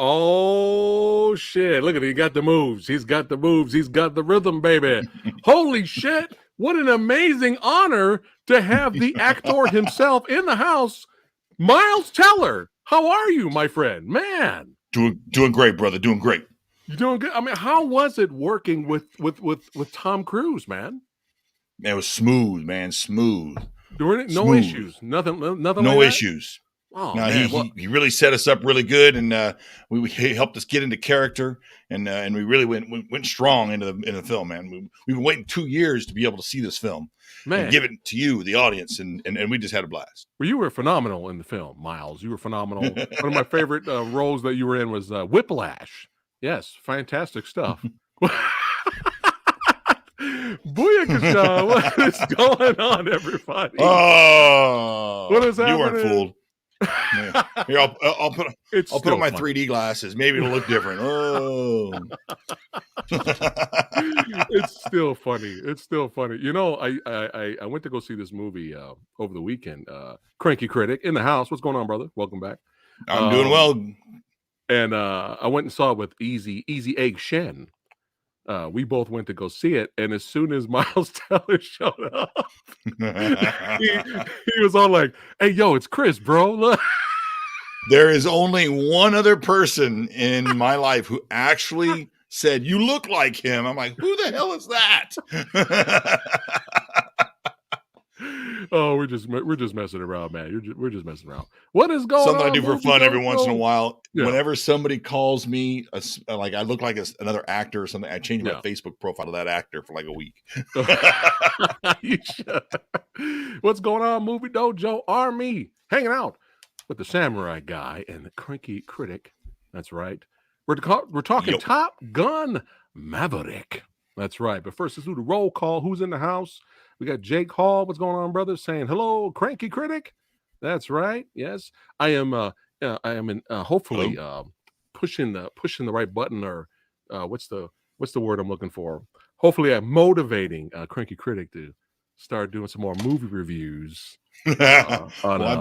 Oh shit! Look at it. He got the moves. He's got the moves. He's got the rhythm, baby. Holy shit! What an amazing honor to have the actor himself in the house, Miles Teller. How are you, my friend? Man, doing great, brother. Doing great. You doing good? I mean, how was it working with Tom Cruise, man? Man, it was smooth, man. Smooth. No issues. Nothing. No like issues. Oh, no, man. He really set us up really good, and he helped us get into character, and we really went strong into the film, man. We've been waiting 2 years to be able to see this film, man, and give it to you, the audience, and we just had a blast. Well, you were phenomenal in the film, Miles. You were phonamenal. One of my favorite roles that you were in was Whiplash. Yes, fantastic stuff. Booyakasha, what is going on, everybody? Oh, what is happening? You weren't fooled. Yeah. Here, I'll put on my 3D glasses. Maybe it'll look different. Oh, it's still funny. It's still funny. You know, I went to go see this movie over the weekend. Cranky Critic in the house. What's going on, brother? Welcome back. I'm doing well. And I went and saw it with Easy Egg Shen. We both went to go see it, and as soon as Miles Teller showed up, he was all like, "Hey, yo, it's Chris, bro." Look. There is only one other person in my life who actually said, "You look like him." I'm like, "Who the hell is that?" Oh, we're just messing around, man. We're just messing around. What is going on? Something I do for fun every once in a while. Yeah. Whenever somebody calls me, like I look like another actor or something, I change my Facebook profile to that actor for like a week. You should. What's going on, Movie Dojo Army? Hanging out with the Samurai Guy and the Cranky Critic. That's right. We're talking Top Gun Maverick. That's right. But first, let's do the roll call. Who's in the house? We got Jake Hall. What's going on, brother? Saying hello, Cranky Critic. That's right. Yes, I am. Hopefully pushing the right button, or what's the word I'm looking for? Hopefully, I'm motivating Cranky Critic to start doing some more movie reviews. I've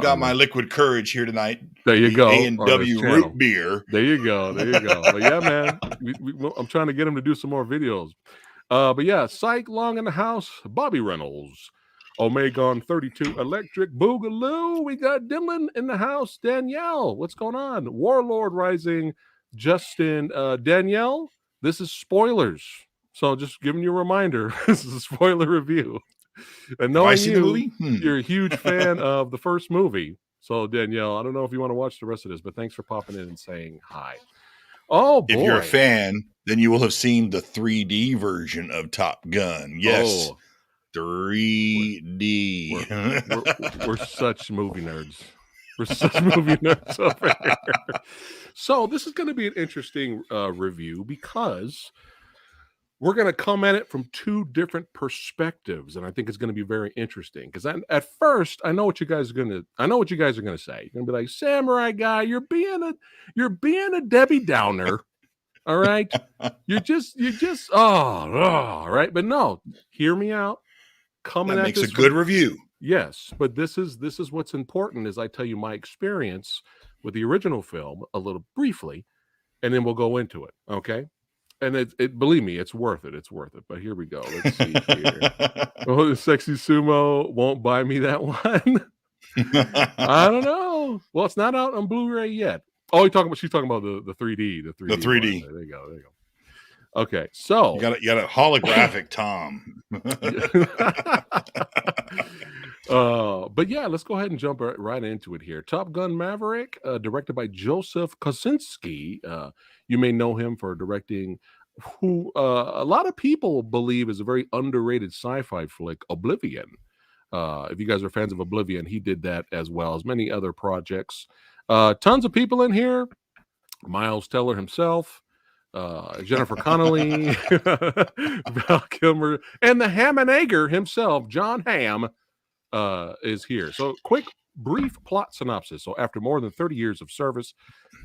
got my liquid courage here tonight. There you go. A&W root beer. There you go. But yeah, man, I'm trying to get him to do some more videos. But yeah, Psych Long in the house, Bobby Reynolds, Omegon 32 Electric Boogaloo. We got Dylan in the house, Danielle. What's going on? Warlord Rising, Justin, Danielle. This is spoilers, so just giving you a reminder. This is a spoiler review. And knowing you're a huge fan of the first movie, so Danielle, I don't know if you want to watch the rest of this, but thanks for popping in and saying hi. Oh, boy. If you're a fan, then you will have seen the 3D version of Top Gun. Yes, 3D. We're such movie nerds. We're such movie nerds over here. So this is going to be an interesting review because we're going to come at it from two different perspectives, and I think it's going to be very interesting. Because at first, I know what you guys are going to say. You're going to be like, "Samurai Guy, you're being a Debbie Downer." All right, you're just right. But no, hear me out. Coming that at makes this a good review. Yes, but this is what's important. Is I tell you my experience with the original film a little briefly, and then we'll go into it. Okay. And it believe me, it's worth it. It's worth it. But here we go. Let's see here. Oh, the Sexy Sumo won't buy me that one. I don't know. Well, it's not out on Blu-ray yet. Oh, she's talking about the 3D. The 3D. There you go. Okay, so you got a holographic Tom. But yeah, let's go ahead and jump right into it here. Top Gun Maverick, directed by Joseph Kosinski. You may know him for directing who a lot of people believe is a very underrated sci-fi flick, Oblivion. If you guys are fans of Oblivion, he did that as well as many other projects. Tons of people in here. Miles Teller himself, Jennifer Connelly, Val Kilmer, and the Ham-and-Egger himself, John Hamm, is here. So quick, brief plot synopsis. So after more than 30 years of service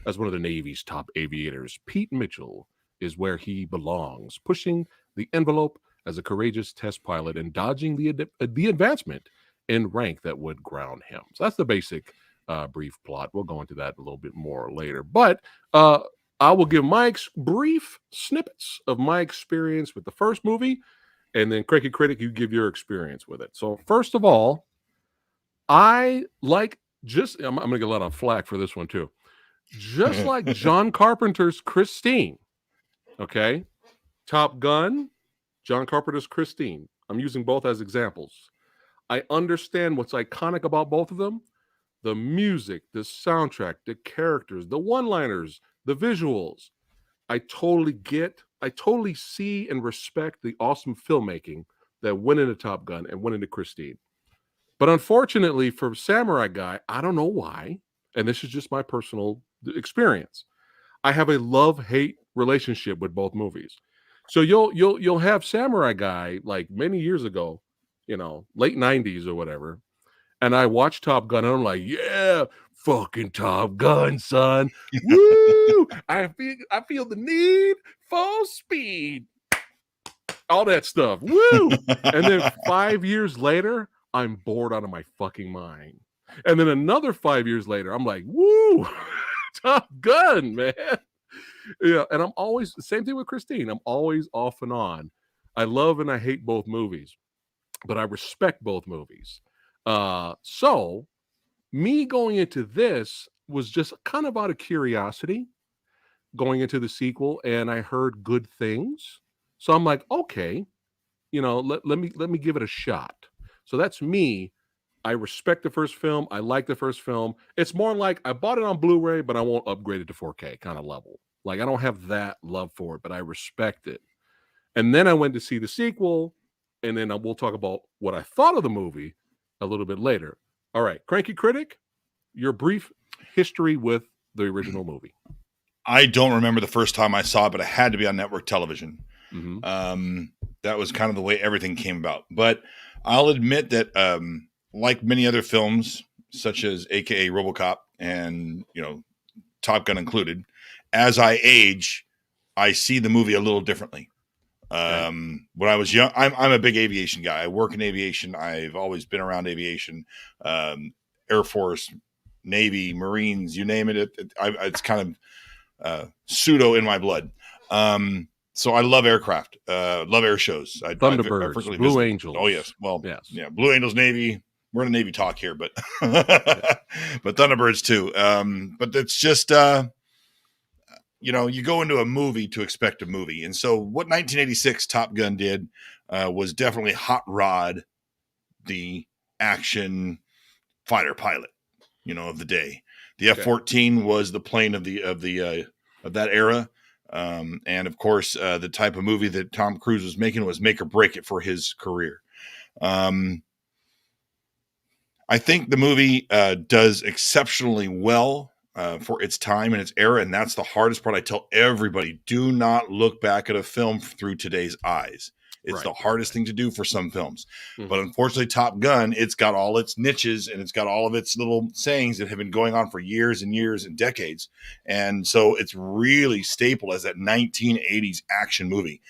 as one of the Navy's top aviators, Pete Mitchell is where he belongs, pushing the envelope as a courageous test pilot and dodging the advancement in rank that would ground him. So that's the basic brief plot. We'll go into that a little bit more later. But I will give my brief snippets of my experience with the first movie, and then Cranky Critic, you give your experience with it. So first of all, I like I'm going to get a lot of flack for this one too. Just like John Carpenter's Christine, okay? Top Gun, John Carpenter's Christine. I'm using both as examples. I understand what's iconic about both of them. The music, the soundtrack, the characters, the one-liners, the visuals. I totally see and respect the awesome filmmaking that went into Top Gun and went into Christine. But unfortunately for Samurai Guy, I don't know why, and this is just my personal experience. I have a love-hate relationship with both movies. So you'll have Samurai Guy like many years ago, late 90s or whatever. And I watched Top Gun and I'm like, yeah, fucking Top Gun, son. Woo! I feel the need for speed. All that stuff. Woo! And then 5 years later, I'm bored out of my fucking mind. And then another 5 years later, I'm like, woo! Top Gun, man. Yeah, and I'm always same thing with Christine. I'm always off and on. I love and I hate both movies, but I respect both movies. So me going into this was just kind of out of curiosity going into the sequel, and I heard good things. So I'm like, okay, let me give it a shot. So that's me. I respect the first film. I like the first film. It's more like I bought it on Blu-ray, but I won't upgrade it to 4K kind of level. Like I don't have that love for it, but I respect it. And then I went to see the sequel, and then we'll talk about what I thought of the movie a little bit later. All right, Cranky Critic, your brief history with the original movie. I don't remember the first time I saw it, but it had to be on network television. Mm-hmm. That was kind of the way everything came about. But I'll admit that, like many other films, such as AKA RoboCop and Top Gun included, as I age, I see the movie a little differently. Okay. When I was young, I'm a big aviation guy. I work in aviation. I've always been around aviation, Air Force, Navy, Marines, you name it. It's kind of pseudo in my blood. So I love aircraft, love air shows. Thunderbirds, Blue Angels. Oh yes. Well, yes. Yeah. Blue Angels, Navy. We're in a Navy talk here, but, but Thunderbirds too. But it's just, you go into a movie to expect a movie. And so what 1986 Top Gun did, was definitely hot rod the action fighter pilot, of the day. The F-14 was the plane of that era. And of course, the type of movie that Tom Cruise was making was make or break it for his career. I think the movie does exceptionally well for its time and its era, and that's the hardest part. I tell everybody, do not look back at a film through today's eyes. It's the hardest thing to do for some films. Mm-hmm. But unfortunately, Top Gun, it's got all its niches and it's got all of its little sayings that have been going on for years and years and decades. And so it's really staple as that 1980s action movie.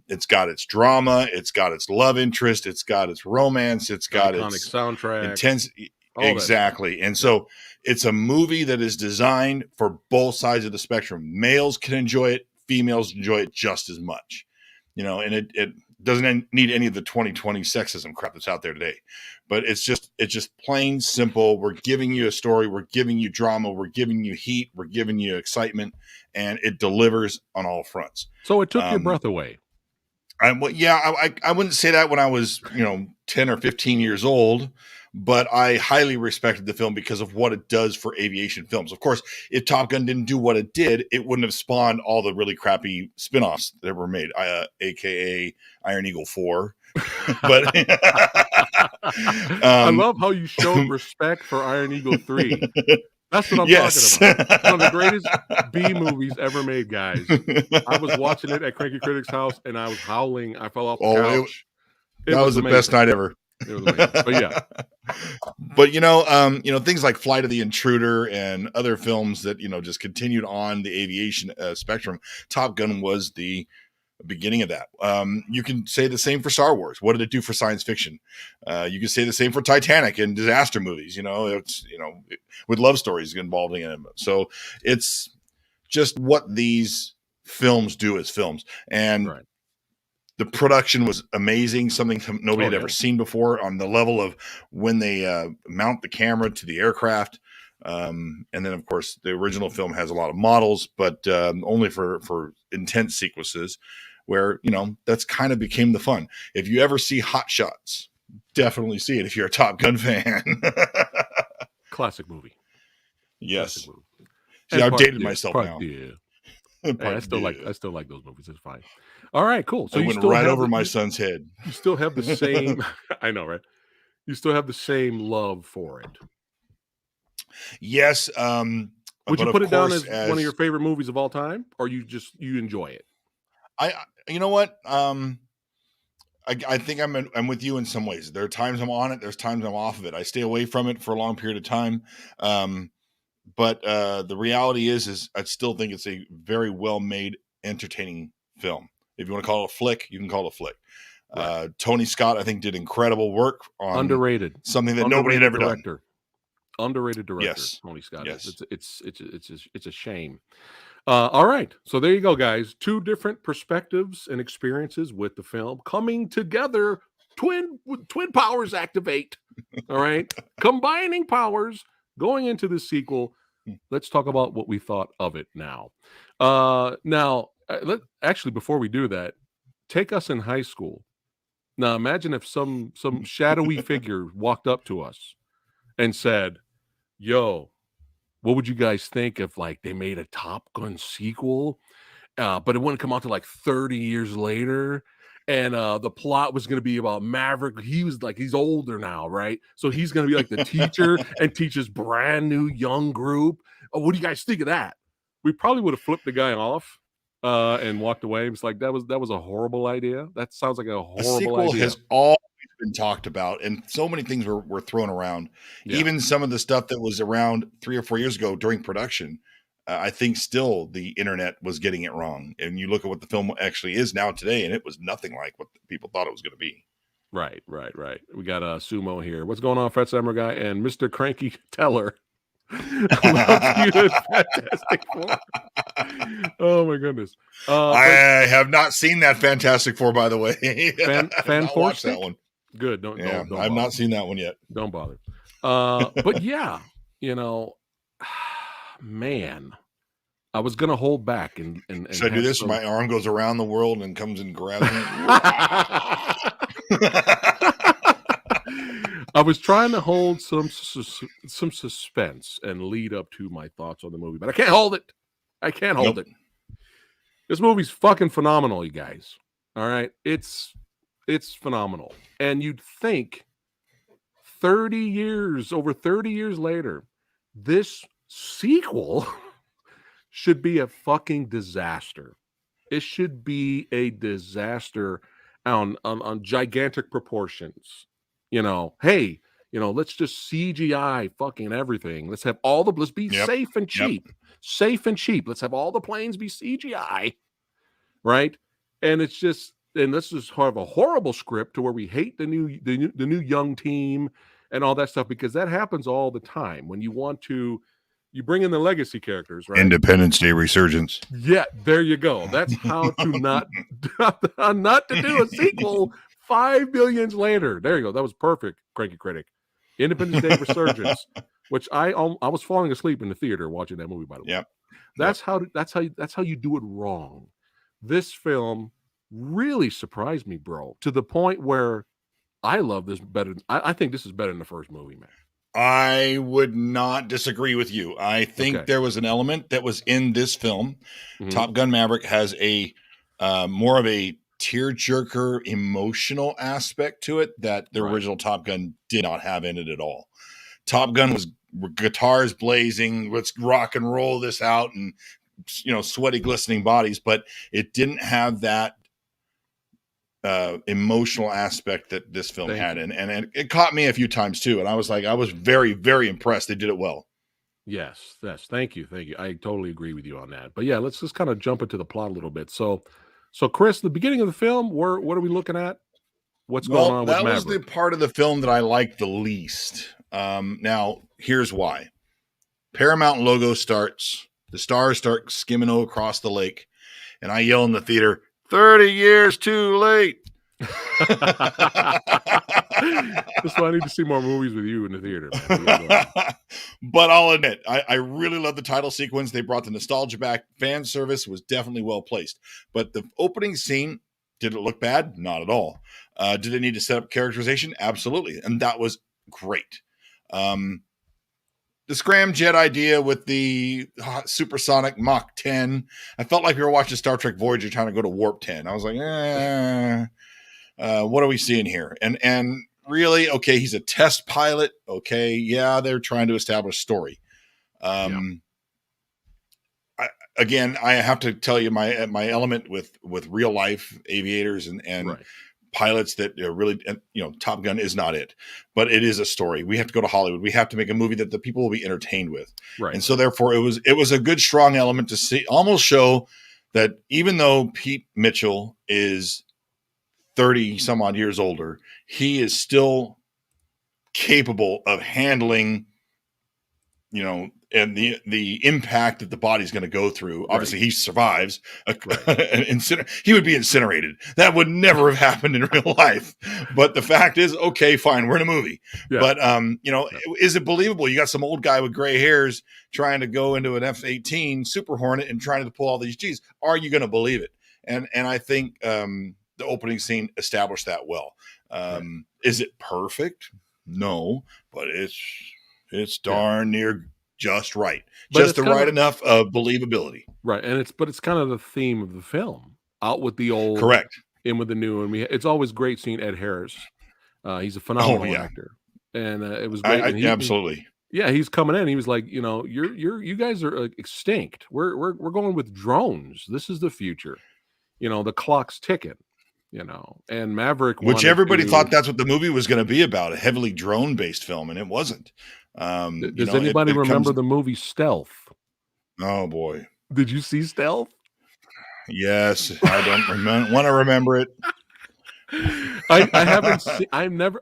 It's got its drama, it's got its love interest, it's got its romance, it's got its soundtrack. Intense. Exactly. And so it's a movie that is designed for both sides of the spectrum. Males can enjoy it, females enjoy it just as much. And it doesn't need any of the 2020 sexism crap that's out there today, but it's just plain simple. We're giving you a story. We're giving you drama. We're giving you heat. We're giving you excitement, and it delivers on all fronts. So it took your breath away. I wouldn't say that when I was, 10 or 15 years old, but I highly respected the film because of what it does for aviation films. Of course, if Top Gun didn't do what it did, it wouldn't have spawned all the really crappy spinoffs that were made, aka Iron Eagle 4. But I love how you showed respect for Iron Eagle 3. That's what I'm talking about. One of the greatest B movies ever made, guys. I was watching it at Cranky Critic's house, and I was howling. I fell off the couch. That was the best night ever. It was amazing. But yeah. But things like Flight of the Intruder and other films that just continued on the aviation spectrum. Top Gun was the beginning of that. You can say the same for Star Wars. What did it do for science fiction? You can say the same for Titanic and disaster movies. It's with love stories involved in them. So it's just what these films do as films. And Right. the production was amazing, something nobody had ever seen before on the level of when they mount the camera to the aircraft. And then, of course, the original film has a lot of models, but only for intense sequences where, that's kind of became the fun. If you ever see Hot Shots, definitely see it if you're a Top Gun fan. Classic movie. Yes. Classic movie. See, And I've dated myself now. Hey, I still like those movies. It's fine. All right, cool. So I you went still right have over my son's head. you still have the same I know, right? You still have the same love for it. Yes. Would you but put of it down course, as one of your favorite movies of all time, or you enjoy it? you know what? I think I'm with you in some ways. There are times I'm on it. There's times I'm off of it. I stay away from it for a long period of time. But the reality is I still think it's a very well made, entertaining film. If you want to call it a flick, you can call it a flick. Right. Tony Scott, I think, did incredible work on something that nobody had ever done. Underrated director, yes. Tony Scott. Yes. It's a shame. All right, so there you go, guys. Two different perspectives and experiences with the film coming together. Twin powers activate. All right, combining powers going into the sequel. Let's talk about what we thought of it now. Actually, before we do that, take us in high school. Now, imagine if some shadowy figure walked up to us and said, "Yo, what would you guys think if like they made a Top Gun sequel, but it wouldn't come out to like 30 years later, and the plot was going to be about Maverick. He was like, he's older now, right? So he's going to be like the teacher and teach his brand new young group. Oh, what do you guys think of that?" We probably would have flipped the guy off and walked away. It's like that was a horrible idea. That sounds like a horrible sequel idea. Has always been talked about, and so many things were thrown around. Yeah. Even some of the stuff that was around 3 or 4 years ago during production, I think still the internet was getting it wrong. And you look at what the film actually is now today, and it was nothing like what people thought it was going to be. Right. We got Sumo here. What's going on, PhatSamuraiGuy and Mr. Cranky Teller? Love you in Fantastic Four. Oh my goodness! I have not seen that Fantastic Four, by the way. Fan Force that one. Good. Don't I've not seen that one yet. Don't bother. But yeah, man, I was gonna hold back and should I do this? My arm goes around the world and comes and grabs me. I was trying to hold some suspense and lead up to my thoughts on the movie, but I can't hold it. I can't hold it. This movie's fucking phenomenal, you guys. All right, it's phenomenal, and you'd think over 30 years later, this sequel should be a fucking disaster. It should be a disaster on gigantic proportions. Hey, let's just CGI fucking everything. Let's be safe and cheap. Safe and cheap. Let's have all the planes be CGI. Right? And let's just have a horrible script to where we hate the new young team and all that stuff, because that happens all the time when you you bring in the legacy characters, right? Independence Day resurgence. Yeah, there you go. That's how to not to do a sequel 5 billion later. There you go. That was perfect, Cranky Critic. Independence Day resurgence, which I was falling asleep in the theater watching that movie, by the way. Yep. That's how you do it wrong. This film really surprised me, bro, to the point where I love this better. I think this is better than the first movie, man. I would not disagree with you. I think there was an element that was in this film. Mm-hmm. Top Gun Maverick has a more of a tearjerker emotional aspect to it that the original Top Gun did not have in it at all. Top Gun was guitars blazing, let's rock and roll this out, and sweaty, glistening bodies, but it didn't have that emotional aspect that this film had. And it caught me a few times too. And I was very, very impressed. They did it well. Yes. Thank you. I totally agree with you on that. But yeah, let's just kind of jump into the plot a little bit. So Chris, the beginning of the film, what are we looking at? What's going on with Maverick? That was the part of the film that I liked the least. Now, here's why. Paramount logo starts, The stars start skimming across the lake, and I yell in the theater, 30 years too late. That's why I need to see more movies with you in the theater, man. But I'll admit, I really love the title sequence. They brought the nostalgia back. Fan service was definitely well placed. But the opening scene, did it look bad? Not at all. Did it need to set up characterization? Absolutely. And that was great. The scramjet idea with the supersonic Mach 10, I felt like we were watching Star Trek Voyager trying to go to warp 10. I was like, what are we seeing here? And really, okay, he's a test pilot. Okay, yeah, they're trying to establish story. Again, I have to tell you my element with real life aviators and Right. pilots that really, Top Gun is not it, but it is a story. We have to go to Hollywood. We have to make a movie that the people will be entertained with. Right. And so therefore it was a good, strong element to see, almost show that even though Pete Mitchell is 30 some odd years older, he is still capable of handling, and the impact that the body's going to go through. Obviously, he survives. He would be incinerated. That would never have happened in real life. But the fact is, okay, fine, we're in a movie. Yeah. But is it believable? You got some old guy with gray hairs trying to go into an F-18 Super Hornet and trying to pull all these G's. Are you going to believe it? And I think the opening scene established that well. Is it perfect? No, but it's darn near just right. But just the right enough of believability. Right. And it's kind of the theme of the film. Out with the old, correct, in with the new. And it's always great seeing Ed Harris. He's a phenomenal actor. And it was great. Absolutely. He's coming in. He was like, you guys are extinct. We're going with drones. This is the future. The clock's ticking. And Maverick, which everybody thought that's what the movie was going to be about, a heavily drone based film, and it wasn't. Does anybody remember the movie Stealth? Oh boy, did you see Stealth? Yes, I don't want to remember it. I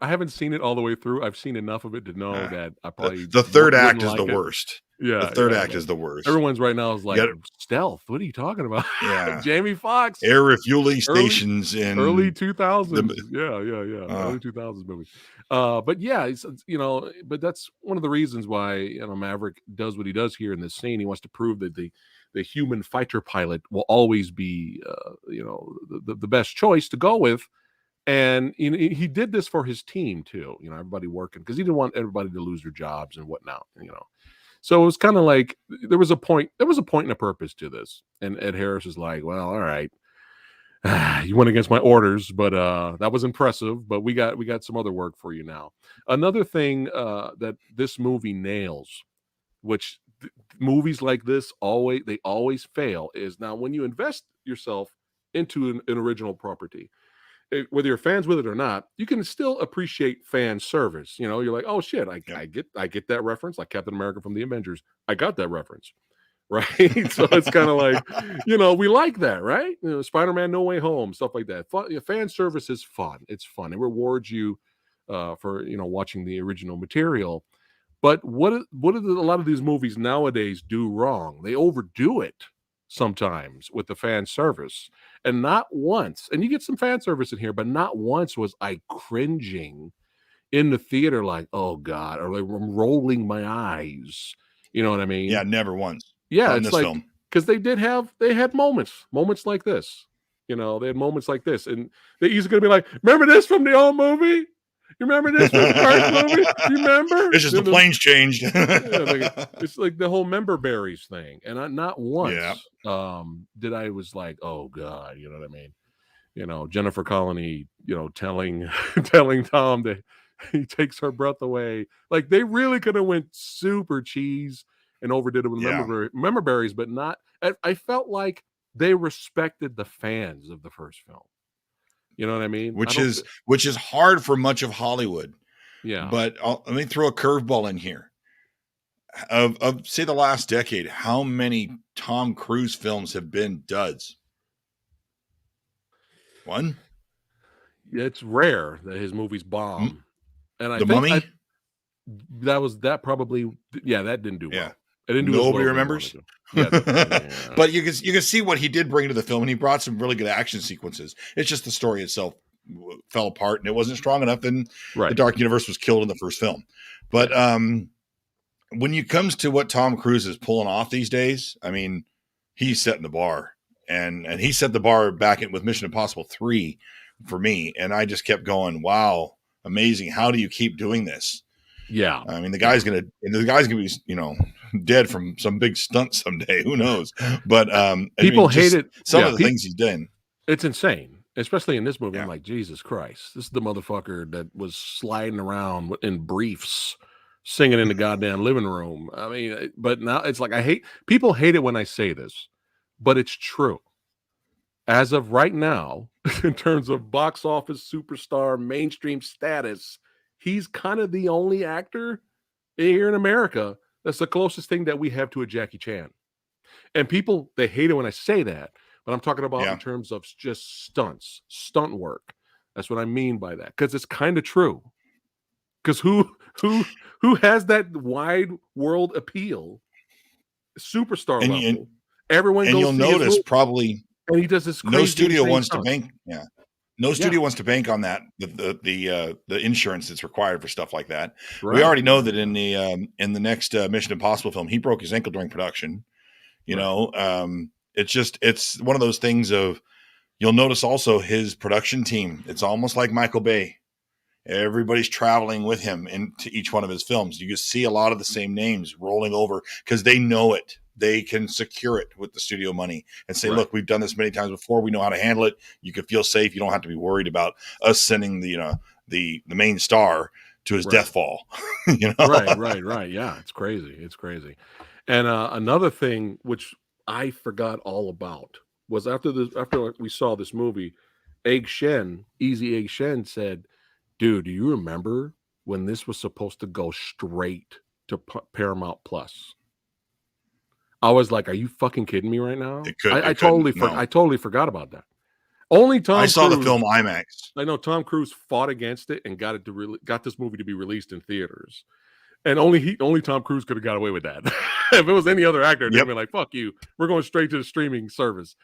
haven't seen it all the way through. I've seen enough of it to know that I probably the third act is the worst. Yeah, the third act is the worst. Everyone's right now is like, Stealth. What are you talking about? Yeah, Jamie Foxx, air refueling stations in early 2000s. Early 2000s movie. But yeah, but that's one of the reasons why Maverick does what he does here in this scene. He wants to prove that the human fighter pilot will always be the best choice to go with. And he did this for his team too, everybody working, because he didn't want everybody to lose their jobs and whatnot, So it was kind of like there was a point and a purpose to this. And Ed Harris is like, well, all right, you went against my orders, but that was impressive. But we got some other work for you now. Another thing that this movie nails, which movies like this always fail, is now when you invest yourself into an original property, whether you're fans with it or not, you can still appreciate fan service. You're like, oh shit, I get that reference, like Captain America from the Avengers. I got that reference, right? So it's kind of like, we like that, right? Spider-Man: No Way Home, stuff like that. Fan service is fun. It's fun. It rewards you for watching the original material. But what do a lot of these movies nowadays do wrong? They overdo it sometimes with the fan service. And not once, and you get some fan service in here, but not once was I cringing in the theater like, oh God, or like I'm rolling my eyes. You know what I mean? Yeah, never once. Yeah, it's like, because they had moments like this. They had moments like this. And they're easily gonna be like, remember this from the old movie? You remember this from the first movie? You remember? It's just the planes changed. It's like the whole member berries thing. And not once did I was like, oh God, you know what I mean? Jennifer Connelly, telling Tom that he takes her breath away. Like they really could have went super cheese and overdid it with member berries, but not. I felt like they respected the fans of the first film. You know what I mean? Which is hard for much of Hollywood. Yeah. But let me throw a curveball in here. Of say the last decade, how many Tom Cruise films have been duds? One. It's rare that his movies bomb. And I think Mummy? that probably, that didn't do well. It didn't do as Nobody well as they wanted remembers. to. Yeah, yeah. But you can see what he did bring to the film, and he brought some really good action sequences. It's just the story itself fell apart, and it wasn't strong enough, and the Right. Dark Universe was killed in the first film. But when it comes to what Tom Cruise is pulling off these days, I mean, he's setting the bar, and he set the bar back with Mission Impossible 3 for me, and I just kept going, wow, amazing. How do you keep doing this? Yeah. I mean, the guy's gonna be, dead from some big stunt someday. Who knows? But people hate it. Some of the things he's done. It's insane, especially in this movie. Yeah. I'm like, Jesus Christ, this is the motherfucker that was sliding around in briefs, singing in the goddamn living room. I mean, but now it's like people hate it when I say this, but it's true. As of right now, in terms of box office superstar mainstream status, he's kind of the only actor here in America that's the closest thing that we have to a Jackie Chan. And people, they hate it when I say that, but I'm talking about in terms of just stunt work. That's what I mean by that, because it's kind of true. Because who has that wide world appeal, superstar level? Everyone goes. You'll notice probably, and he does this. No studio wants to bank. Yeah. No studio wants to bank on that. The insurance that's required for stuff like that. Right. We already know that in the next Mission Impossible film, he broke his ankle during production. It's one of those things of, you'll notice also his production team. It's almost like Michael Bay. Everybody's traveling with him into each one of his films. You can see a lot of the same names rolling over because they know it. They can secure it with the studio money and say, look, we've done this many times before. We know how to handle it. You can feel safe. You don't have to be worried about us sending the main star to his death fall. Right. Yeah, it's crazy. And another thing which I forgot all about was after we saw this movie, Easy Egg Shen said, dude, do you remember when this was supposed to go straight to Paramount Plus? I was like, are you fucking kidding me right now? I totally forgot about that. Only Tom Cruise. I saw the film IMAX. I know Tom Cruise fought against it and got this movie to be released in theaters. And only Tom Cruise could have got away with that. If it was any other actor, they'd be like, fuck you. We're going straight to the streaming service.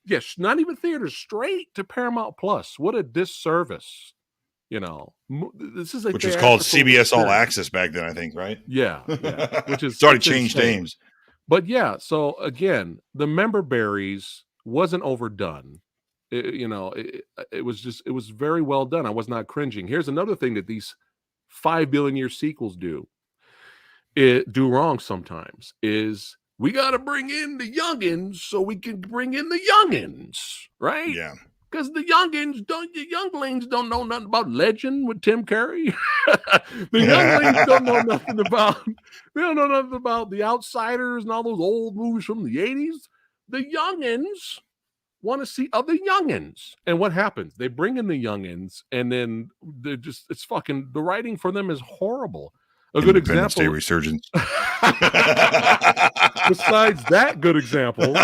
Yes, not even theaters, straight to Paramount Plus. What a disservice. This is which was called CBS All Access back then, I think, right? Yeah. Which is it's already changed names. But yeah, so again, the member berries wasn't overdone. It was very well done. I was not cringing. Here's another thing that these 5 billion year sequels do wrong sometimes is we got to bring in the youngins so we can bring in the youngins, right? Yeah. Because the younglings don't know nothing about Legend with Tim Curry. The younglings don't know nothing about. They don't know nothing about The Outsiders and all those old movies from the 80s. The youngins want to see other youngins. And what happens? They bring in the youngins, and then it's fucking, the writing for them is horrible. A good example. Day resurgence. Besides that good example,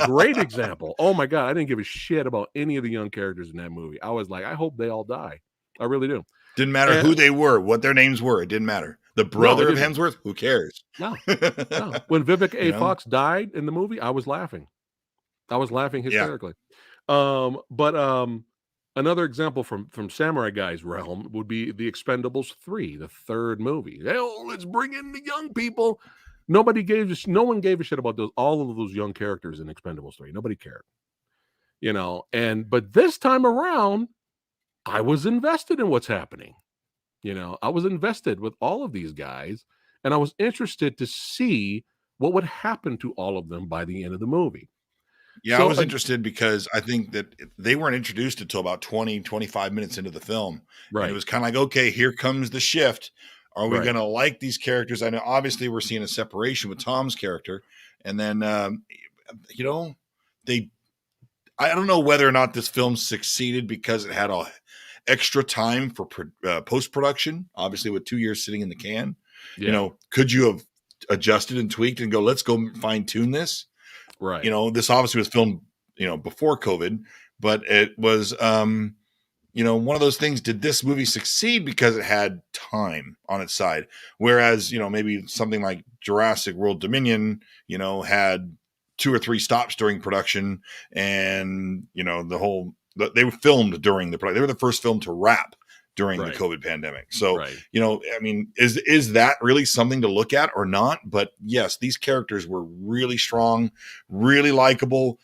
great example. Oh my God, I didn't give a shit about any of the young characters in that movie. I was like, I hope they all die. I really do. Didn't matter who they were, what their names were. It didn't matter. The brother of Hemsworth, who cares? No. When Vivica A. Fox died in the movie, I was laughing. Hysterically. But another example from Samurai Guy's realm would be The Expendables 3, the third movie. Let's bring in the young people. No one gave a shit about all of those young characters in Expendables 3. Nobody cared. But this time around, I was invested in what's happening. I was invested with all of these guys, and I was interested to see what would happen to all of them by the end of the movie. Yeah, I was interested because I think that they weren't introduced until about 20, 25 minutes into the film. Right. And it was kind of like, okay, here comes the shift. Are we going to like these characters? I know obviously we're seeing a separation with Tom's character. And then, I don't know whether or not this film succeeded because it had extra time for post-production, obviously with 2 years sitting in the can. Yeah. Could you have adjusted and tweaked and go, let's go fine tune this? Right. This obviously was filmed, before COVID, but it was, one of those things, did this movie succeed because it had time on its side? Whereas, maybe something like Jurassic World Dominion, had 2 or 3 stops during production, and, they were filmed during the production. They were the first film to wrap during the COVID pandemic. So, is that really something to look at or not? But yes, these characters were really strong, really likable.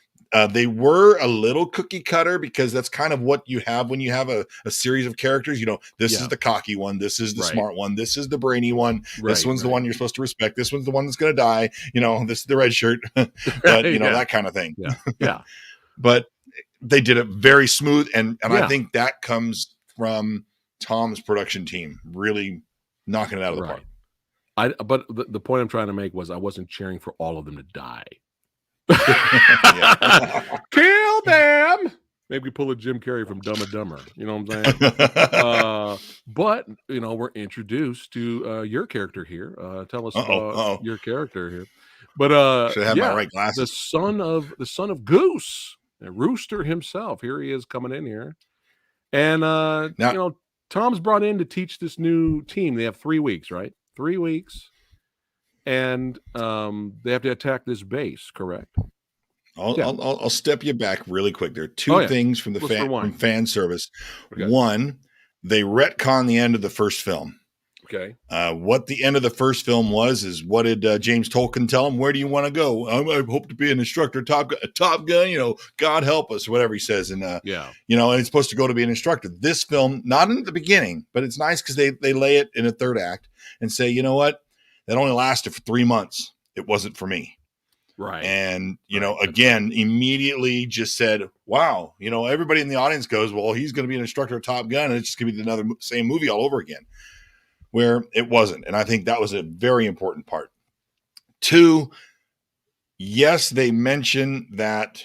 They were a little cookie cutter, because that's kind of what you have when you have a series of characters. This is the cocky one. This is the smart one. This is the brainy one. This one's the one you're supposed to respect. This one's the one that's going to die. This is the red shirt, but that kind of thing. Yeah. But they did it very smooth. And I think that comes from Tom's production team really knocking it out of the park. But the point I'm trying to make was I wasn't cheering for all of them to die. Kill them. Maybe pull a Jim Carrey from Dumb and Dumber. You know what I'm saying? But we're introduced to your character here. Tell us about your character here. But should have my right glasses. The son of Goose, Rooster himself. Here he is coming in here, and now, Tom's brought in to teach this new team. They have 3 weeks, right? 3 weeks. And they have to attack this base, correct? I'll step you back really quick. There are 2 things from from fan service. Okay. One, they retcon the end of the first film. Okay. What the end of the first film is what did James Tolkien tell him? Where do you want to go? I hope to be an instructor, Top Gun, God help us, whatever he says. And, and it's supposed to go to be an instructor. This film, not in the beginning, but it's nice because they lay it in a third act and say, you know what? That only lasted for 3 months. It wasn't for me. Right. And, again, immediately just said, wow, everybody in the audience goes, well, he's going to be an instructor of Top Gun, and it's just going to be another same movie all over again, where it wasn't. And I think that was a very important part. 2, yes, they mention that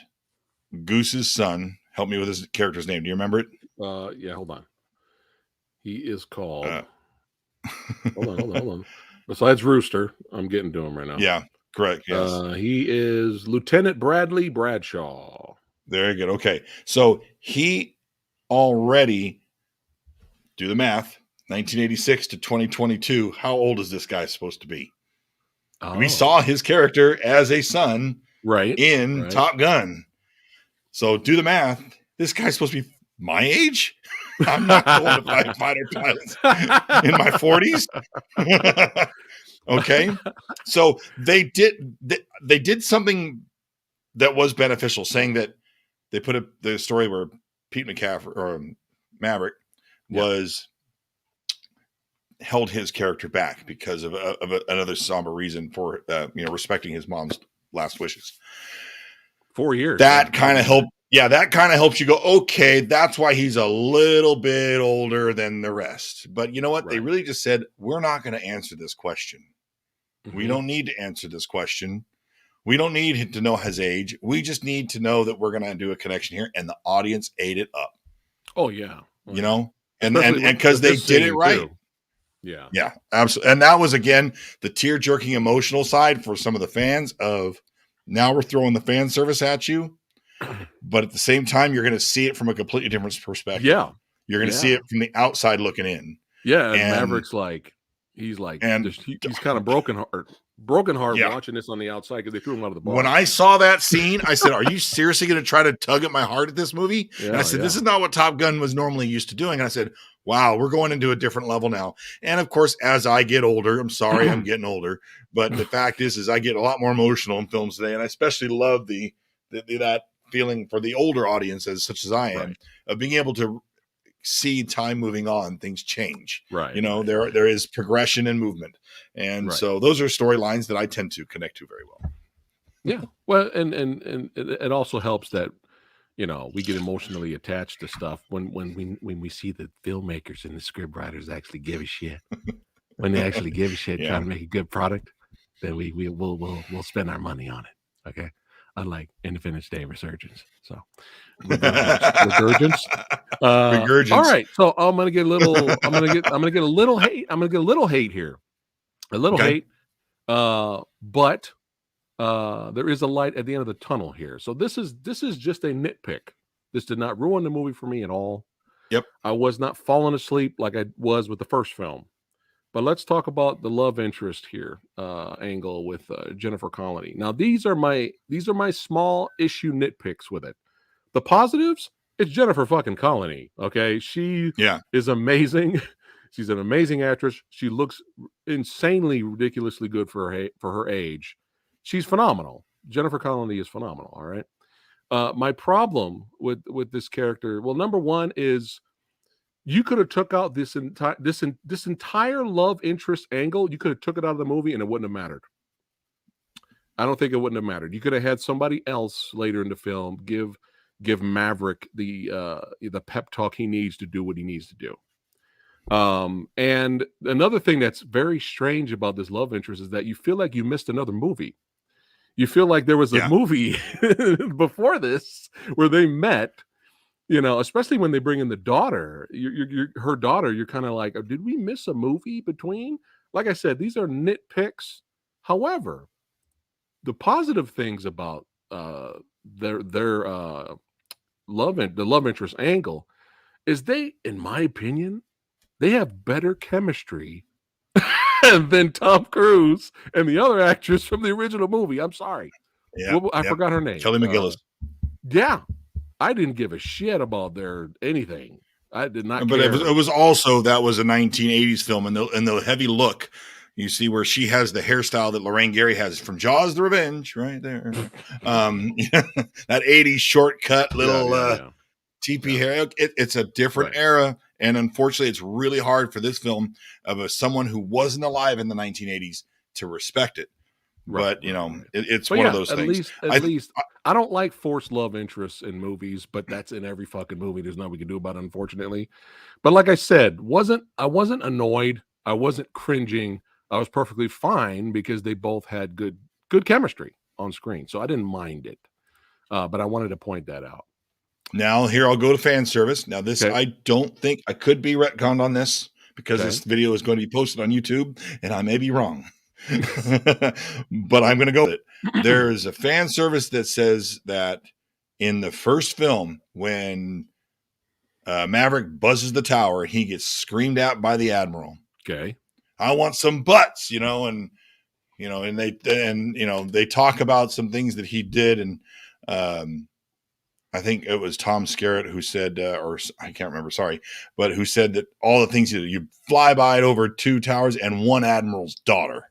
Goose's son, help me with his character's name. Do you remember it? Yeah, hold on. He is called, hold on. Besides Rooster, I'm getting to him right now. Yeah, correct. Yes. He is Lieutenant Bradley Bradshaw. Very good. Okay. So he already, do the math, 1986 to 2022. How old is this guy supposed to be? We saw his character as a son in Top Gun. So do the math. This guy's supposed to be my age? I'm not going to fight fighter pilots in my 40s. Okay. So they did something that was beneficial, saying that they put the story where Pete McCaffrey or Maverick held his character back because of another somber reason for respecting his mom's last wishes. 4 years. That kind of helped. Yeah, that kind of helps you go, okay, that's why he's a little bit older than the rest. But you know what? Right. They really just said, we're not going to answer this question. Mm-hmm. We don't need to answer this question. We don't need to know his age. We just need to know that we're going to do a connection here. And the audience ate it up. Oh, yeah. And because they did it right. Too. Yeah. Yeah, absolutely. And that was, again, the tear-jerking emotional side for some of the fans of, now we're throwing the fan service at you. But at the same time, you're going to see it from a completely different perspective. Yeah. You're going to see it from the outside looking in. Yeah. And Maverick's he's kind of broken heart watching this on the outside because they threw him out of the bar. When I saw that scene, I said, are you seriously going to try to tug at my heart at this movie? Yeah, and I said, this is not what Top Gun was normally used to doing. And I said, wow, we're going into a different level now. And of course, as I get older, I'm sorry, I'm getting older. But the fact is I get a lot more emotional in films today. And I especially love that feeling for the older audiences, such as I am, of being able to see time moving on, things change. Right. There is progression and movement. And so those are storylines that I tend to connect to very well. Yeah. Well, and it also helps that, we get emotionally attached to stuff when we see the filmmakers and the script writers actually give a shit. When they actually give a shit, trying to make a good product, then we'll spend our money on it. Okay. Unlike Independence Day Resurgence. So Regurgence. Regurgence. All right. So I'm gonna get a little hate. I'm gonna get a little hate here. A little hate. But there is a light at the end of the tunnel here. So this is just a nitpick. This did not ruin the movie for me at all. Yep. I was not falling asleep like I was with the first film. But let's talk about the love interest here angle with Jennifer Connelly. Now these are my small issue nitpicks with it. The positives, it's Jennifer fucking Connelly. Okay, she Yeah. is amazing. She's an amazing actress. She looks insanely, ridiculously good for her age. She's phenomenal. Jennifer Connelly is phenomenal. All right. My problem with this character, well, number one is you could have took out this entire love interest angle. You could have took it out of the movie and it wouldn't have mattered. I don't think it wouldn't have mattered. You could have had somebody else later in the film give Maverick the pep talk he needs to do what he needs to do. And another thing that's very strange about this love interest is that you feel like you missed another movie. You feel like there was a movie before this where they met, you know, especially when they bring in the daughter, her daughter, you're kind of like, oh, did we miss a movie between? Like I said, these are nitpicks. However, the positive things about their the love interest angle is they, in my opinion, they have better chemistry than Tom Cruise and the other actress from the original movie. I'm sorry. Yeah. I forgot her name. Kelly McGillis. Yeah. I didn't give a shit about their anything. I did not but care. It was also, that was a 1980s film, and the heavy look. You see where she has the hairstyle that Lorraine Gary has from Jaws: The Revenge, right there. That 80s shortcut little teepee hair. It's a different era, and unfortunately, it's really hard for this film of someone who wasn't alive in the 1980s to respect it. But it's one of those things. At least I don't like forced love interests in movies, but that's in every fucking movie. There's nothing we can do about it, unfortunately. But like I said, I wasn't annoyed. I wasn't cringing. I was perfectly fine because they both had good chemistry on screen, so I didn't mind it. But I wanted to point that out. Now here I'll go to fan service. Now this I don't think, I could be retconned on this because this video is going to be posted on YouTube, and I may be wrong. But I'm going to go with it. There is a fan service that says that in the first film, when Maverick buzzes the tower, he gets screamed at by the Admiral. Okay. I want some butts, and they talk about some things that he did. And I think it was Tom Skerritt who said, or I can't remember, sorry, but who said that all the things you fly by over 2 towers and 1 admiral's daughter.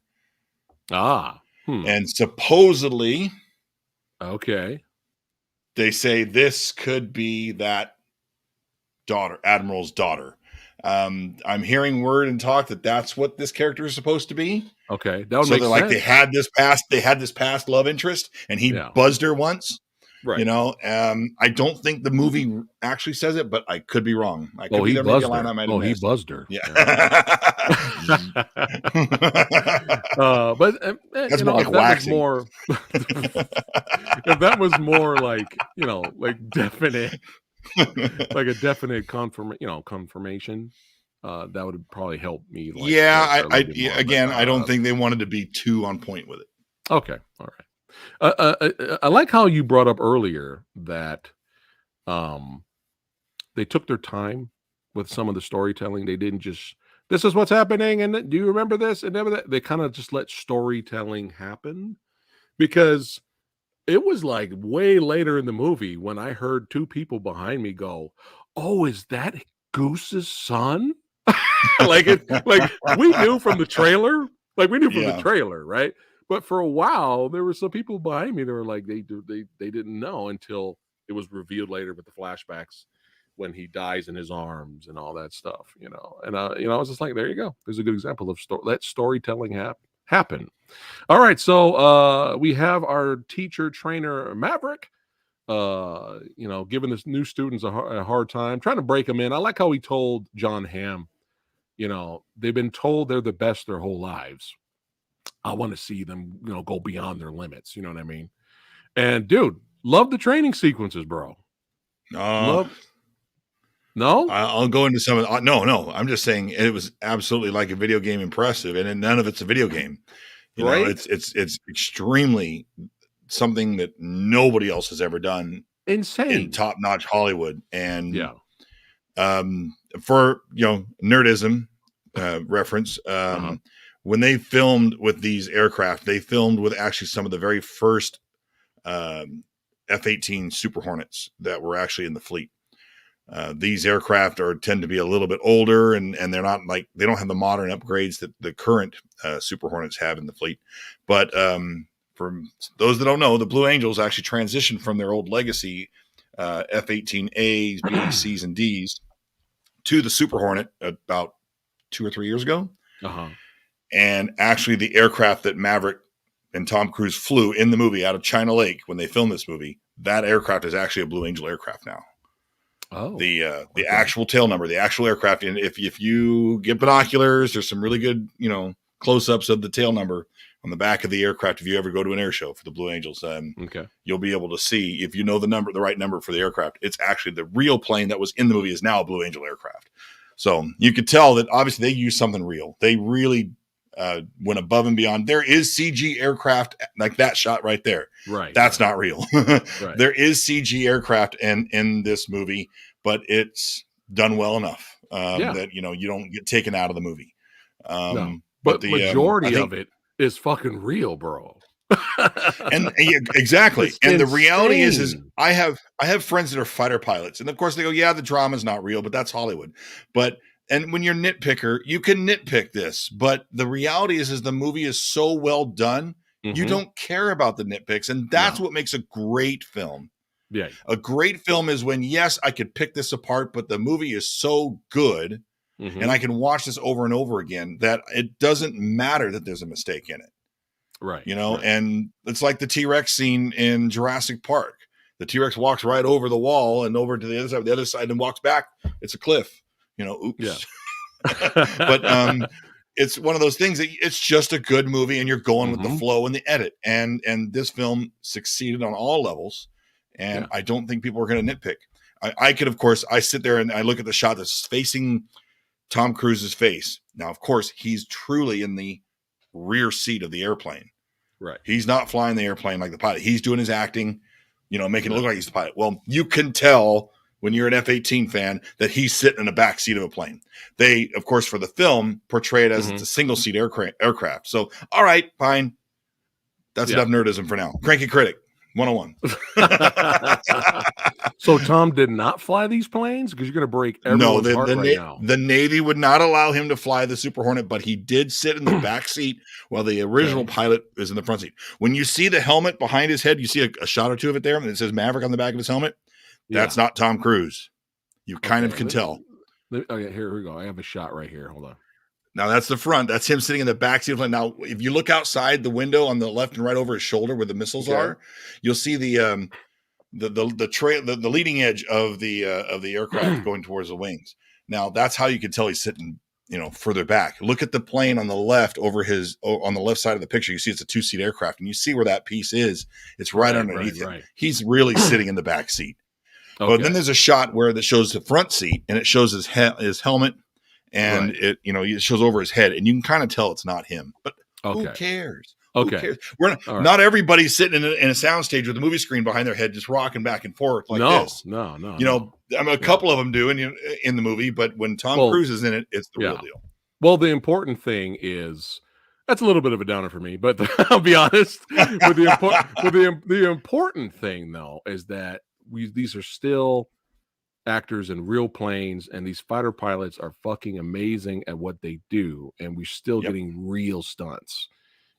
And supposedly, they say this could be that admiral's daughter. I'm hearing word and talk that that's what this character is supposed to be. Okay, that would make sense. Like they had this past love interest, and he buzzed her once. Right. I don't think the movie actually says it, but I could be wrong. I could be there. Maybe a line I might have missed. He buzzed her. Yeah. But that's more like waxing. If that was more like, like definite, like a definite confirmation, that would probably help me. I don't think they wanted to be too on point with it. Okay. All right. I like how you brought up earlier that they took their time with some of the storytelling. They didn't just, this is what's happening, and do you remember this? And that. They kind of just let storytelling happen, because it was like way later in the movie when I heard 2 people behind me go, "Oh, is that Goose's son?" like we knew from the trailer, the trailer, right? But for a while, there were some people behind me that were like, they didn't know until it was revealed later with the flashbacks when he dies in his arms and all that stuff, And I was just like, there you go. There's a good example of let storytelling happen. All right, so we have our teacher trainer Maverick, giving this new students a hard time, trying to break them in. I like how he told John Hamm, they've been told they're the best their whole lives. I want to see them, go beyond their limits. You know what I mean? And dude, love the training sequences, bro. No, I'll go into some of no. I'm just saying it was absolutely like a video game impressive, and none of it's a video game. It's extremely something that nobody else has ever done. Insane in top-notch Hollywood, and For nerdism reference, when they filmed with these aircraft, they filmed with actually some of the very first F-18 Super Hornets that were actually in the fleet. These aircraft tend to be a little bit older, and they're not they don't have the modern upgrades that the current Super Hornets have in the fleet. But for those that don't know, the Blue Angels actually transitioned from their old legacy F-18As, Bs, Cs, and Ds to the Super Hornet about 2 or 3 years ago. And actually, the aircraft that Maverick and Tom Cruise flew in the movie out of China Lake when they filmed this movie, that aircraft is actually a Blue Angel aircraft now. Oh, the actual tail number, the actual aircraft. And if you get binoculars, there's some really good, close-ups of the tail number on the back of the aircraft. If you ever go to an air show for the Blue Angels, you'll be able to see, if you know the right number for the aircraft, it's actually the real plane that was in the movie is now a Blue Angel aircraft. So you could tell that obviously they used something real. They really went above and beyond. There is CG aircraft like that shot right there. Right. That's not real. Right. There is CG aircraft in this movie, but it's done well enough that, you don't get taken out of the movie. No. But the majority of it is fucking real, bro. And exactly. And the reality is I have friends that are fighter pilots, and of course they go, yeah, the drama's not real, but that's Hollywood. And when you're a nitpicker, you can nitpick this, but the reality is the movie is so well done, you don't care about the nitpicks, and that's what makes a great film. Yeah. A great film is when, yes, I could pick this apart, but the movie is so good, and I can watch this over and over again that it doesn't matter that there's a mistake in it. Right. And it's like the T-Rex scene in Jurassic Park. The T-Rex walks right over the wall and over to the other side and walks back. It's a cliff. Oops. Yeah. But it's one of those things that it's just a good movie, and you're going with the flow and the edit. And this film succeeded on all levels, and I don't think people are going to nitpick. I could, of course, I sit there and I look at the shot that's facing Tom Cruise's face. Now, of course, he's truly in the rear seat of the airplane. Right. He's not flying the airplane like the pilot. He's doing his acting, making it look like he's the pilot. Well, you can tell when you're an F-18 fan that he's sitting in the back seat of a plane. They, of course, for the film, portray it as it's a single seat aircraft. So, all right, fine. That's enough nerdism for now. Cranky Critic 101. So Tom did not fly these planes? Because you're going to break everyone's heart right now. The Navy would not allow him to fly the Super Hornet, but he did sit in the back seat while the original pilot is in the front seat. When you see the helmet behind his head, you see a shot or two of it there, and it says Maverick on the back of his helmet. That's not Tom Cruise. You kind of can tell. Okay, here we go. I have a shot right here. Hold on. Now that's the front. That's him sitting in the back seat. Now, if you look outside the window on the left and right over his shoulder where the missiles are, you'll see the trail, the leading edge of the aircraft going towards the wings. Now that's how you can tell he's sitting, further back. Look at the plane on the left on the left side of the picture. You see it's a 2-seat aircraft, and you see where that piece is. It's right underneath him. Right. He's really sitting in the back seat. Okay. But then there's a shot where that shows the front seat, and it shows his helmet, and it shows over his head, and you can kind of tell it's not him. But who cares? Okay. Who cares? Not everybody's sitting in a soundstage with a movie screen behind their head, just rocking back and forth like this. No. I mean, a couple of them do in the movie, but when Tom Cruise is in it, it's the real deal. Well, the important thing is, that's a little bit of a downer for me, but I'll be honest. The important thing, though, is that these are still actors in real planes, and these fighter pilots are fucking amazing at what they do, and we're still getting real stunts,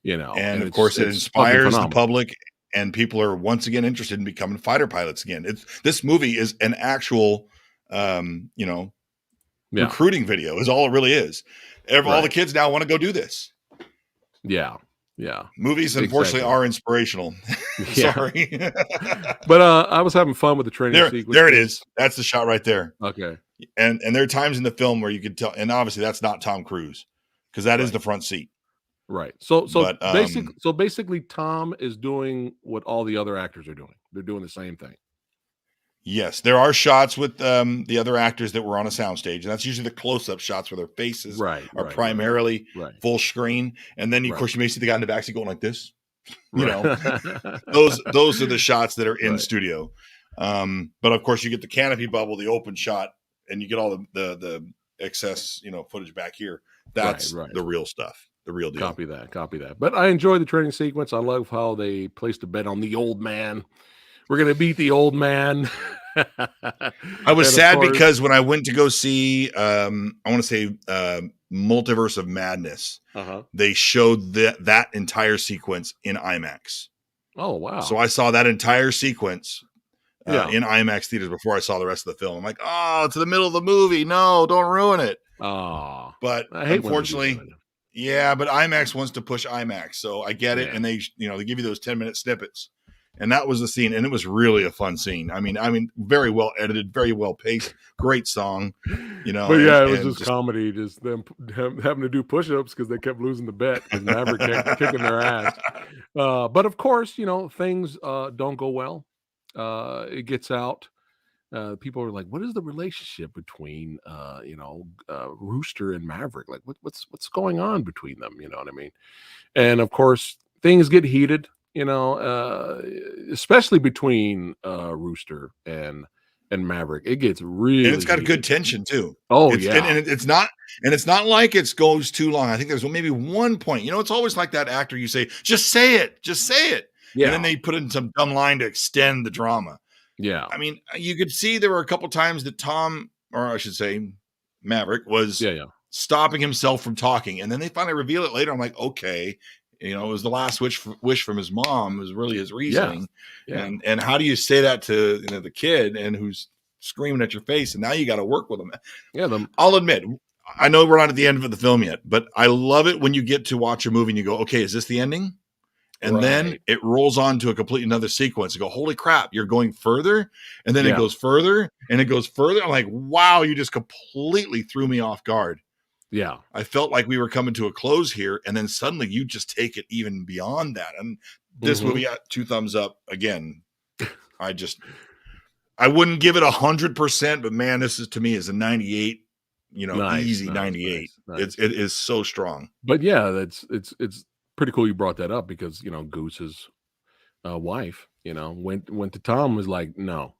and of course it inspires the public, and people are once again interested in becoming fighter pilots again. This movie is an actual recruiting video is all it really is. All the kids now want to go do this. Movies unfortunately are inspirational. Sorry. But I was having fun with the training sequence. There it is. That's the shot right there. Okay. And there are times in the film where you could tell, and obviously that's not Tom Cruise, because that is the front seat. Right. So basically Tom is doing what all the other actors are doing. They're doing the same thing. Yes, there are shots with the other actors that were on a soundstage, and that's usually the close-up shots where their faces are primarily full screen, and then of course you may see the guy in the backseat going like this. Those are the shots that are in studio. But of course you get the canopy bubble, the open shot, and you get all the excess, footage back here. That's Right. the real stuff, the real deal. Copy that. But I enjoy the training sequence. I love how they placed a bet on the old man. We're gonna beat the old man. I was And sad because when I went to go see, I want to say Multiverse of Madness, they showed that entire sequence in IMAX. Oh, wow. So I saw that entire sequence in IMAX theaters before I saw the rest of the film. I'm like, oh, it's in the middle of the movie. No, don't ruin it. Oh, but I hate unfortunately, yeah, but IMAX wants to push IMAX. So I get it. And they give you those 10-minute snippets. And that was the scene. And it was really a fun scene. I mean, very well edited, very well paced, great song, But yeah, it was just comedy, just them having to do push-ups because they kept losing the bet because Maverick kept kicking their ass. But of course, things don't go well. It gets out. People are like, "What is the relationship between Rooster and Maverick? Like, what's going on between them?" You know what I mean? And of course, things get heated. Especially between Rooster and Maverick, it gets really. And it's got heated. A good tension too. Oh, and it's not like it goes too long. I think there's maybe one point. It's always like that actor. You say, just say it. Yeah. And then they put in some dumb line to extend the drama. Yeah. I mean, you could see there were a couple times that Tom, or I should say Maverick, was stopping himself from talking. And then they finally reveal it later. I'm like, okay, it was the last wish from his mom was really his reasoning. Yeah. And how do you say that to the kid and who's screaming at your face, and now you got to work with them? Yeah. I'll admit, I know we're not at the end of the film yet, but I love it when you get to watch a movie and you go, okay, is this the ending? And then it rolls on to a completely another sequence. You go, holy crap, you're going further. And then it goes further and it goes further. I'm like, wow, you just completely threw me off guard. Yeah. I felt like we were coming to a close here. And then suddenly you just take it even beyond that. And this movie, 2 thumbs up again. I wouldn't give it 100%, but man, this to me is a 98, easy 98. Nice. It is so strong. But yeah, it's pretty cool you brought that up because Goose's wife went to Tom, was like no,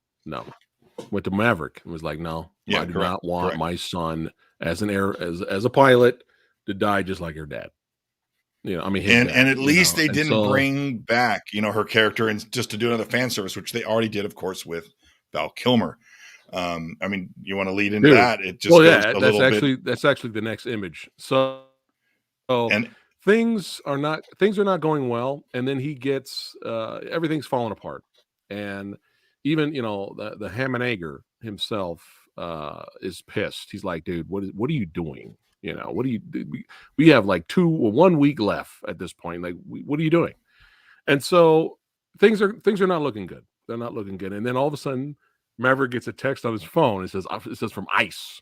went to Maverick and was like, no, I do not want my son as an heir, as a pilot, to die just like her dad. And at least they didn't bring back her character and just to do another fan service, which they already did, of course, with Val Kilmer. You want to lead into that? It just that's actually the next image. So things are not going well, and then he gets everything's falling apart, and even the Hammond himself is pissed. He's like, dude, what are you doing? What do you do? We have like 1 week left at this point. Like, what are you doing? And so things are not looking good. They're not looking good. And then all of a sudden, Maverick gets a text on his phone. It says from Ice,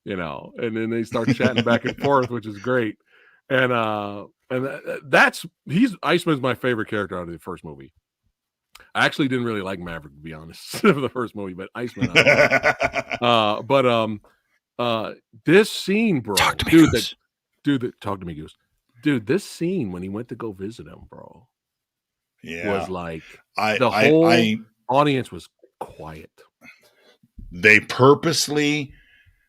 and then they start chatting back and forth, which is great. And Iceman's my favorite character out of the first movie. I actually didn't really like Maverick, to be honest, for the first movie, but Iceman. This scene, bro, talk to me, Goose. Talk to me, Goose. Dude, this scene when he went to go visit him, bro, was like the whole audience was quiet. They purposely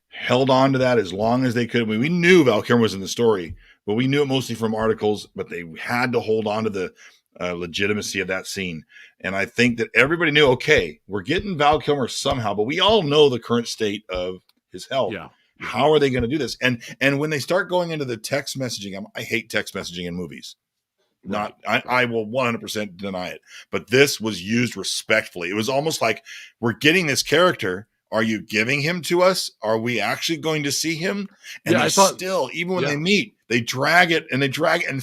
held on to that as long as they could. We knew Val Kilmer was in the story, but we knew it mostly from articles, but they had to hold on to the legitimacy of that scene. And I think that everybody knew, okay, we're getting Val Kilmer somehow, but we all know the current state of his health. Yeah. How are they going to do this? And when they start going into the text messaging, I hate text messaging in movies. Right. I will 100% deny it. But this was used respectfully. It was almost like, we're getting this character. Are you giving him to us? Are we actually going to see him? And I thought, still, even when they meet, they drag it and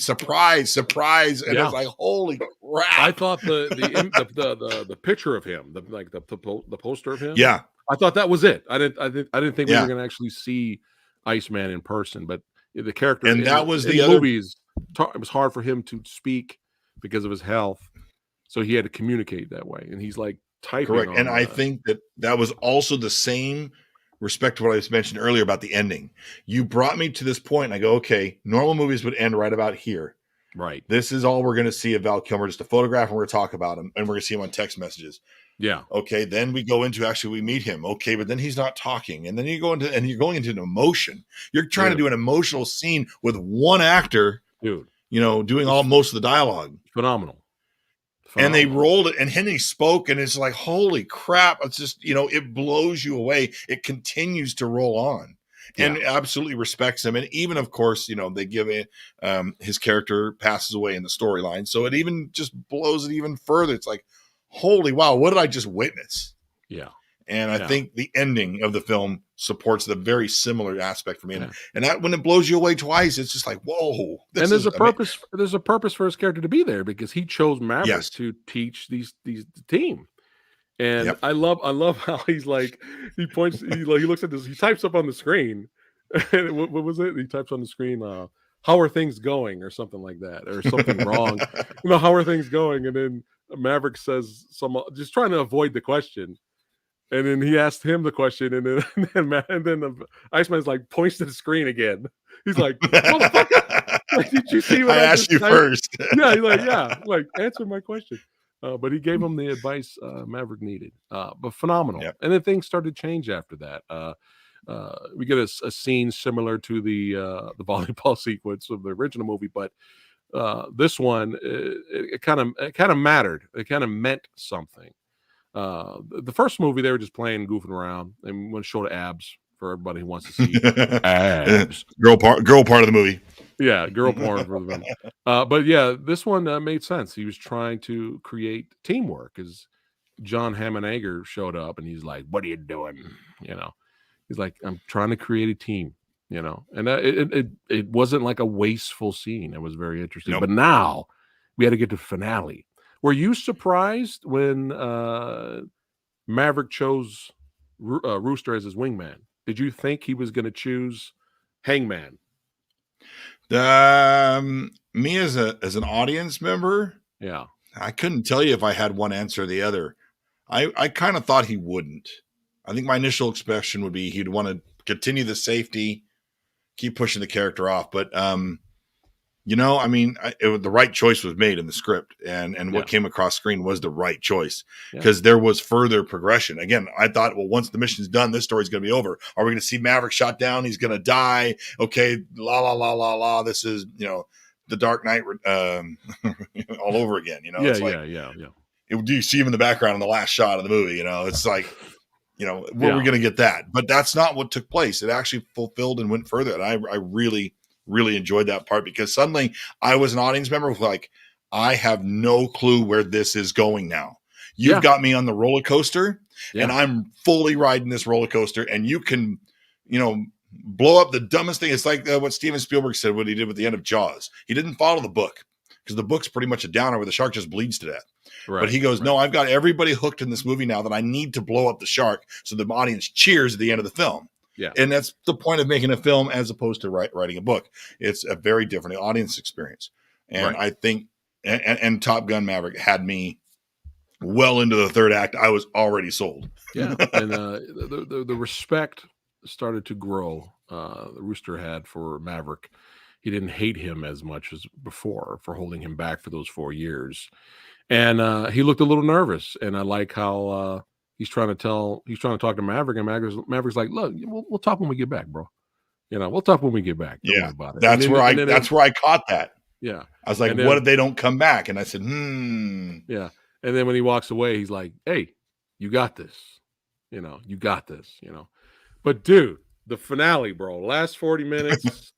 surprise. And it's like, holy crap. I thought the picture of him, the poster of him. Yeah. I thought that was it. I didn't think we were going to actually see Iceman in person, but the character and that was the movies. It was hard for him to speak because of his health, so he had to communicate that way. And he's like typing. Correct. And I think that was also the same respect to what I mentioned earlier about the ending. You brought me to this point, and I go, okay, normal movies would end right about here. Right. This is all we're going to see of Val Kilmer, just a photograph, and we're going to talk about him, and we're going to see him on text messages. Yeah. Okay, then we go into we meet him. Okay, but then he's not talking, and then you're going into an emotion. You're trying to do an emotional scene with one actor, dude, doing most of the dialogue. Phenomenal. And they rolled it, and Henry spoke, and it's like, holy crap! It's just it blows you away. It continues to roll on, and absolutely respects him. And even, of course, they give it. His character passes away in the storyline, so it even just blows it even further. It's like, holy wow, what did I just witness? Yeah. And I think the ending of the film supports the very similar aspect for me. And that, when it blows you away twice, it's just like, whoa. And there's a purpose. There's a purpose for his character to be there, because he chose Maverick to teach these team. And I love how he's like, he points, he looks at this, he types up on the screen. what was it? He types on the screen, how are things going, or something like that, or something wrong. How are things going? And then Maverick says just trying to avoid the question. And then he asked him the question, and then the Iceman's like, points to the screen again. He's like, motherfucker, like, did you see what I asked you first? Yeah, he's like, answer my question. But he gave him the advice Maverick needed. But phenomenal. Yep. And then things started to change after that. We get a scene similar to the volleyball sequence of the original movie, but this one, it kind of mattered. It kind of meant something. The first movie, they were just playing, goofing around, and want to show the abs for everybody who wants to see abs. Girl part of the movie. Yeah, girl porn for them. But yeah, this one made sense. He was trying to create teamwork, because John Hammond Ager showed up, and he's like, "What are you doing?" He's like, "I'm trying to create a team." And it wasn't like a wasteful scene. It was very interesting. Nope. But now we had to get to the finale. Were you surprised when Maverick chose Rooster as his wingman? Did you think he was going to choose Hangman? Me as an audience member, I couldn't tell you if I had one answer or the other. I kind of thought he wouldn't. I think my initial expression would be he'd want to continue the safety, keep pushing the character off, but the right choice was made in the script, and what came across screen was the right choice, because there was further progression. Again, I thought, well, once the mission's done, this story's going to be over. Are we going to see Maverick shot down? He's going to die. Okay, la la la la la. This is the Dark Knight all over again. Do you see him in the background in the last shot of the movie? It's like, where are we going to get that? But that's not what took place. It actually fulfilled and went further, and I really enjoyed that part, because suddenly I was an audience member with like, I have no clue where this is going now. You've got me on the roller coaster, and I'm fully riding this roller coaster, and you can, blow up the dumbest thing. It's like what Steven Spielberg said, what he did with the end of Jaws. He didn't follow the book, because the book's pretty much a downer where the shark just bleeds to death. Right, but he goes, no, I've got everybody hooked in this movie now that I need to blow up the shark so the audience cheers at the end of the film. Yeah. And that's the point of making a film as opposed to writing a book. It's a very different audience experience. And I think, and Top Gun Maverick had me well into the third act. I was already sold. Yeah. And the respect started to grow. The Rooster had for Maverick. He didn't hate him as much as before for holding him back for those 4 years. And he looked a little nervous. And I like how, he's trying to talk to Maverick, and Maverick's like, look, we'll talk when we get back, bro. We'll talk when we get back. Don't worry about it. That's where I caught that. Yeah. I was like, what if they don't come back? And I said, Yeah. And then when he walks away, he's like, hey, you got this. You got this, But dude, the finale, bro, last 40 minutes,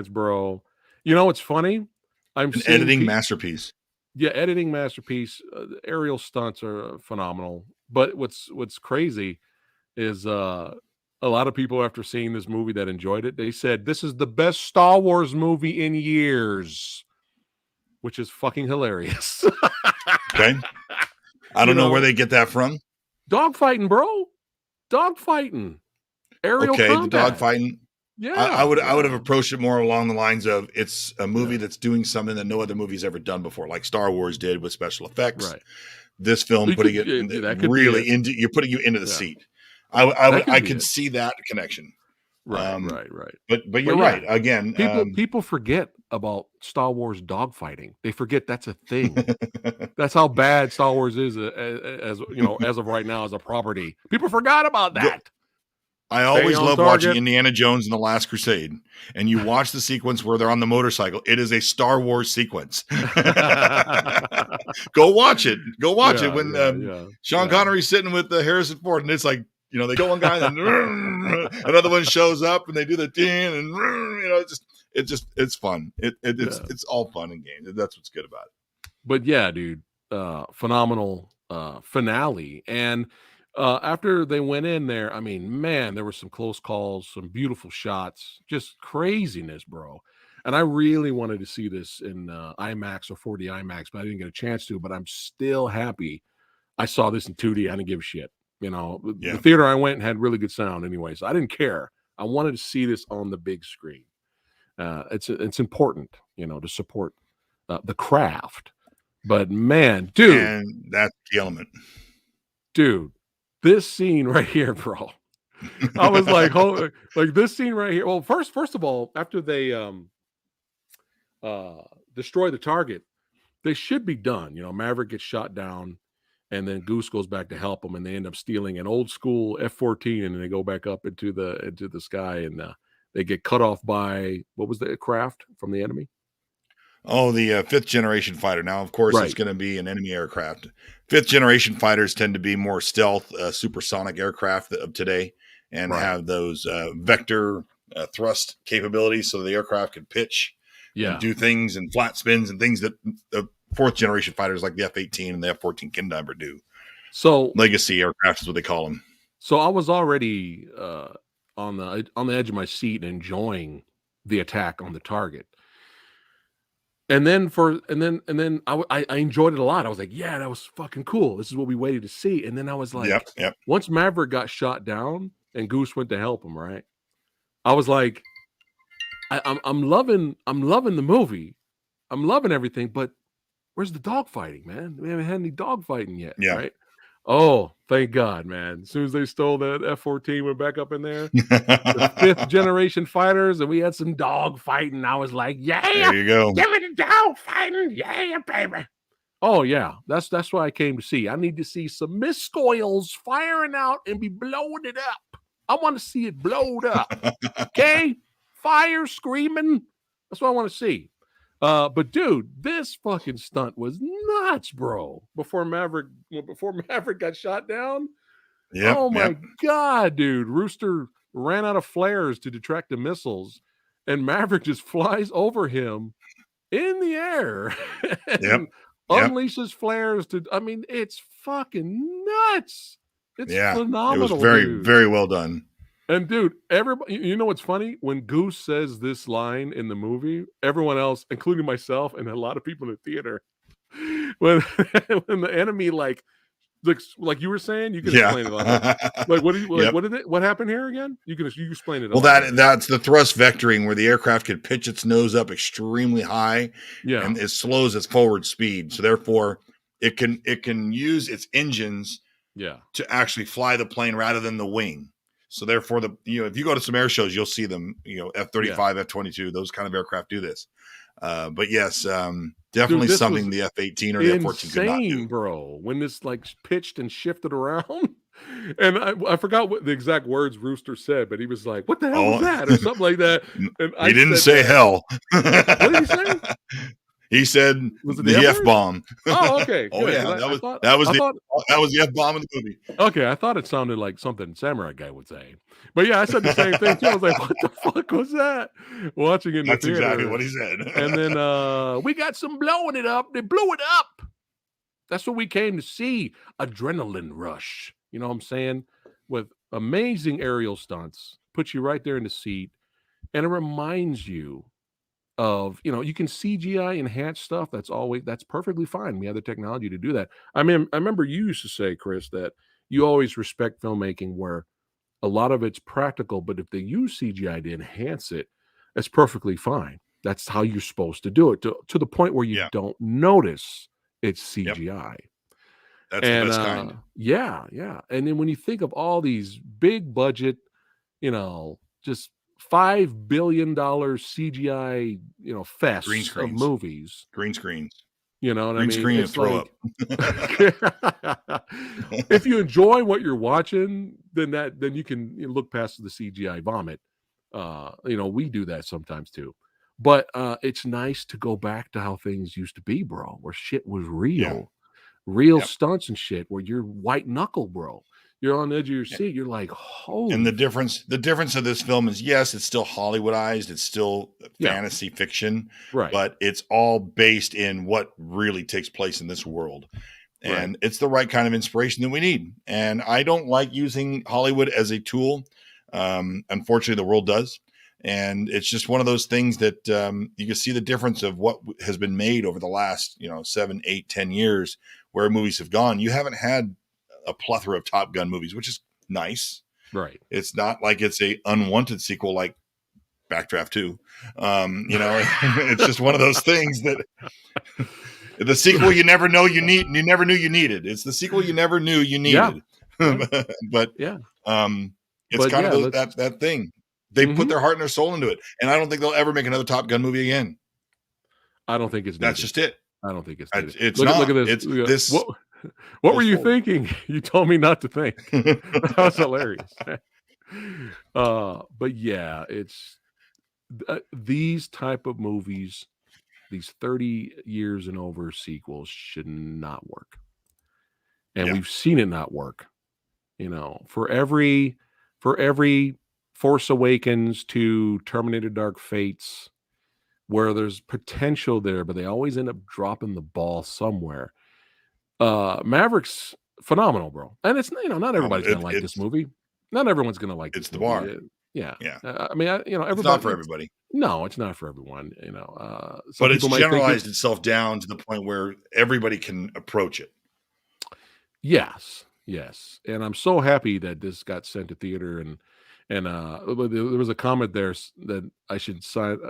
bro. What's funny? I'm an editing masterpiece. Yeah, editing masterpiece. The aerial stunts are phenomenal. But what's crazy is a lot of people, after seeing this movie that enjoyed it, they said this is the best Star Wars movie in years, which is fucking hilarious. Okay. I don't know where they get that from. Dogfighting, bro. Dogfighting. Aerial combat. The dogfighting. Yeah, I would have approached it more along the lines of, it's a movie that's doing something that no other movie's ever done before, like Star Wars did with special effects. Right. This film you're putting you into the seat. I could see that connection. Right. But you're right. Again, people forget about Star Wars dogfighting. They forget that's a thing. That's how bad Star Wars is as you know, as of right now as a property. People forgot about that. I Stay always on love watching target. Indiana Jones and the Last Crusade, and you watch the sequence where they're on the motorcycle. It is a Star Wars sequence. Go watch it. Go watch it when Sean Connery's sitting with Harrison Ford, and it's like, you know, they kill one guy, and then another one shows up, and they do the ding, and you know, it's fun. It's all fun and games. That's what's good about it. But yeah, dude, phenomenal finale. And after they went in there, I mean, man, there were some close calls, some beautiful shots, just craziness, bro. And I really wanted to see this in IMAX or 4D IMAX, but I didn't get a chance to. But I'm still happy I saw this in 2D. I didn't give a shit. You know, the theater I went had really good sound anyway, so I didn't care. I wanted to see this on the big screen. It's important, you know, to support the craft. But man, dude, and that's the element. Dude, this scene right here, bro. I was like, like this scene right here. Well, first of all, after they destroy the target, they should be done. You know, Maverick gets shot down, and then Goose goes back to help him, and they end up stealing an old school F-14, and they go back up into the sky, and they get cut off by what was the craft from the enemy? Oh, the fifth generation fighter. Now, of course, it's going to be an enemy aircraft. Fifth generation fighters tend to be more stealth, supersonic aircraft of today, and have those vector thrust capabilities, so the aircraft can pitch and do things and flat spins and things that the fourth generation fighters like the F-18 and the F-14 can never do. So legacy aircraft is what they call them. So I was already on the edge of my seat, enjoying the attack on the target. And then I enjoyed it a lot. I was like, yeah, that was fucking cool. This is what we waited to see. And then I was like, once Maverick got shot down and Goose went to help him, right? I was like, I'm loving the movie. I'm loving everything, but where's the dogfighting, man? We haven't had any dogfighting yet, right? Oh, thank God, man. As soon as they stole that F-14, went back up in there, the fifth generation fighters, and we had some dog fighting. I was like, yeah, there you go. Give me the dog fighting. Yeah, baby. Oh, yeah. That's what I came to see. I need to see some Miscoils firing out and be blowing it up. I want to see it blowed up. Okay? Fire screaming. That's what I want to see. But dude, this fucking stunt was nuts, bro. Before Maverick got shot down. Oh my God, dude. Rooster ran out of flares to detract the missiles, and Maverick just flies over him in the air and unleashes flares to, I mean, it's fucking nuts. It's phenomenal. It was very, dude. very well done. And dude, everybody, you know what's funny? When Goose says this line in the movie, everyone else, including myself and a lot of people in the theater, when the enemy like you were saying, you can explain it. Like what happened here again? You explain it. Well, that's the thrust vectoring, where the aircraft could pitch its nose up extremely high, and it slows its forward speed. So therefore, it can use its engines, to actually fly the plane rather than the wing. So therefore, if you go to some air shows, you'll see them. F-35, F-22, those kind of aircraft do this. But yes, definitely something the F-18 or the F-14 could not do, bro. When this like pitched and shifted around, and I forgot what the exact words Rooster said, but he was like, "What the hell was that?" or something like that. And he didn't say hell. What did he say? He said the F-bomb. Oh, okay. Oh, yeah. That was the F-bomb in the movie. Okay, I thought it sounded like something Samurai Guy would say. But yeah, I said the same thing too. I was like, what the fuck was that? Watching in the theater. That's exactly what he said. And then we got some blowing it up. They blew it up. That's what we came to see. Adrenaline rush. You know what I'm saying? With amazing aerial stunts. Puts you right there in the seat. And it reminds you of, you can CGI enhance stuff. That's perfectly fine. We have the technology to do that. I mean, I remember you used to say, Chris, that you always respect filmmaking where a lot of it's practical, but if they use CGI to enhance it, that's perfectly fine. That's how you're supposed to do it, to the point where you don't notice it's CGI. That's the best kind. Yeah. And then when you think of all these big budget, just $5 billion CGI, Green fests of screens. movies. Green screens. You know what I Green mean? screen and It's throw like, up. if you enjoy what you're watching, then you can look past the CGI vomit. We do that sometimes too. But it's nice to go back to how things used to be, bro, where shit was Yeah. real Yep. stunts and shit, where you're white knuckle, bro. You're on the edge of your Yeah. seat. You're like, And holy. the difference of this film is, yes, it's still Hollywoodized, it's still Yeah. fantasy fiction, Right. but it's all based in what really takes place in this world. And Right. it's the right kind of inspiration that we need. And I don't like using Hollywood as a tool. Unfortunately, the world does. And it's just one of those things that you can see the difference of what has been made over the last, 7, 8, 10 years, where movies have gone. You haven't had a plethora of Top Gun movies, which is nice. Right. It's not like it's a unwanted sequel like Backdraft 2. It's just one of those things that the sequel you never know you need, you never knew you needed. It's the sequel you never knew you needed. Yeah. But Yeah. it's But kind yeah, of that thing. They put their heart and their soul into it, and I don't think they'll ever make another Top Gun movie again. I don't think it's That's needed. just it. I don't think it's needed. It's Look not. at this. It's this. What were you thinking? You told me not to think. That was hilarious. But yeah, it's these type of movies, these 30 years and over sequels should not work. And we've seen it not work. For every Force Awakens to Terminator Dark Fates, where there's potential there, but they always end up dropping the ball somewhere. Maverick's phenomenal, bro. And it's, not everybody's gonna like this movie. Not everyone's gonna like this It's the movie. bar. Yeah. Yeah. I mean, everybody. It's not for everybody. No, it's not for everyone. Some But it's people might think generalized itself down to the point where everybody can approach it. Yes. And I'm so happy that this got sent to theater, and there was a comment there that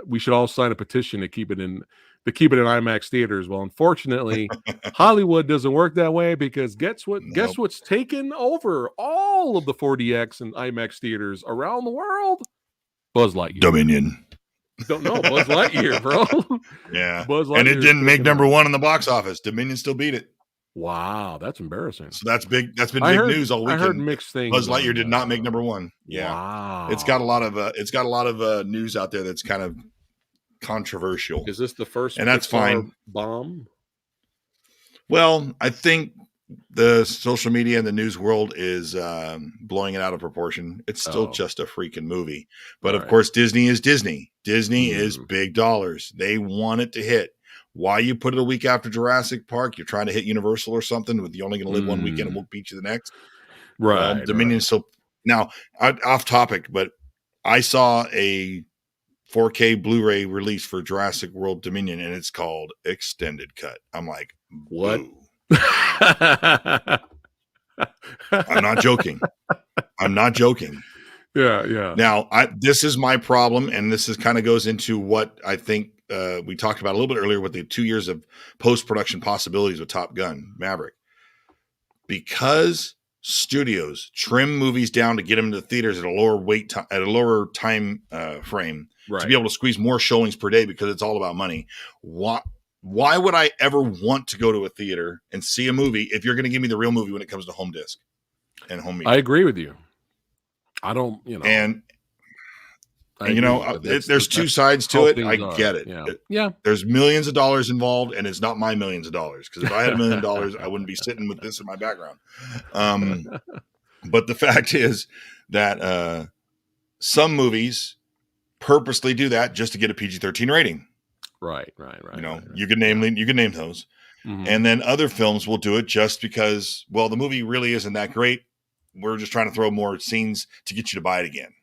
we should all sign a petition to keep it in IMAX theaters. Well, unfortunately, Hollywood doesn't work that way, because guess what's taken over all of the 4DX and IMAX theaters around the world? Buzz Lightyear. Dominion. Don't know. Buzz Lightyear, bro. Yeah. Buzz Lightyear, and it didn't make number 1 in the box office. Dominion still beat it. Wow, that's embarrassing. So that's big. That's been big news all weekend. I heard mixed things. Buzz Lightyear did not make number 1. Yeah. Wow. It's got a lot of news out there that's kind of controversial. Is this the first? And that's fine. Bomb. Well, I think the social media and the news world is blowing it out of proportion. It's still just a freaking movie. But of course, Disney is Disney. Disney is big dollars. They want it to hit. Why you put it a week after Jurassic Park? You're trying to hit Universal or something with, you're only going to live one weekend and we'll beat you the next. Right. Dominion. So now, off topic, but I saw a 4K Blu-ray release for Jurassic World Dominion, and it's called Extended Cut. I'm like, what? I'm not joking. Yeah. Now, this is my problem, and this is kind of goes into what I think we talked about a little bit earlier with the 2 years of post-production possibilities with Top Gun Maverick. Because studios trim movies down to get them to the theaters at a lower time frame, to be able to squeeze more showings per day, because it's all about money. Why would I ever want to go to a theater and see a movie if you're going to give me the real movie when it comes to home disc and home media? I agree with you. I don't, there's two sides to it. I get it. Yeah. There's millions of dollars involved, and it's not my millions of dollars, because if I had $1 million, I wouldn't be sitting with this in my background. But the fact is that some movies purposely do that just to get a PG-13 rating. Right. You can name those. Mm-hmm. And then other films will do it just because, well, the movie really isn't that great. We're just trying to throw more scenes to get you to buy it again,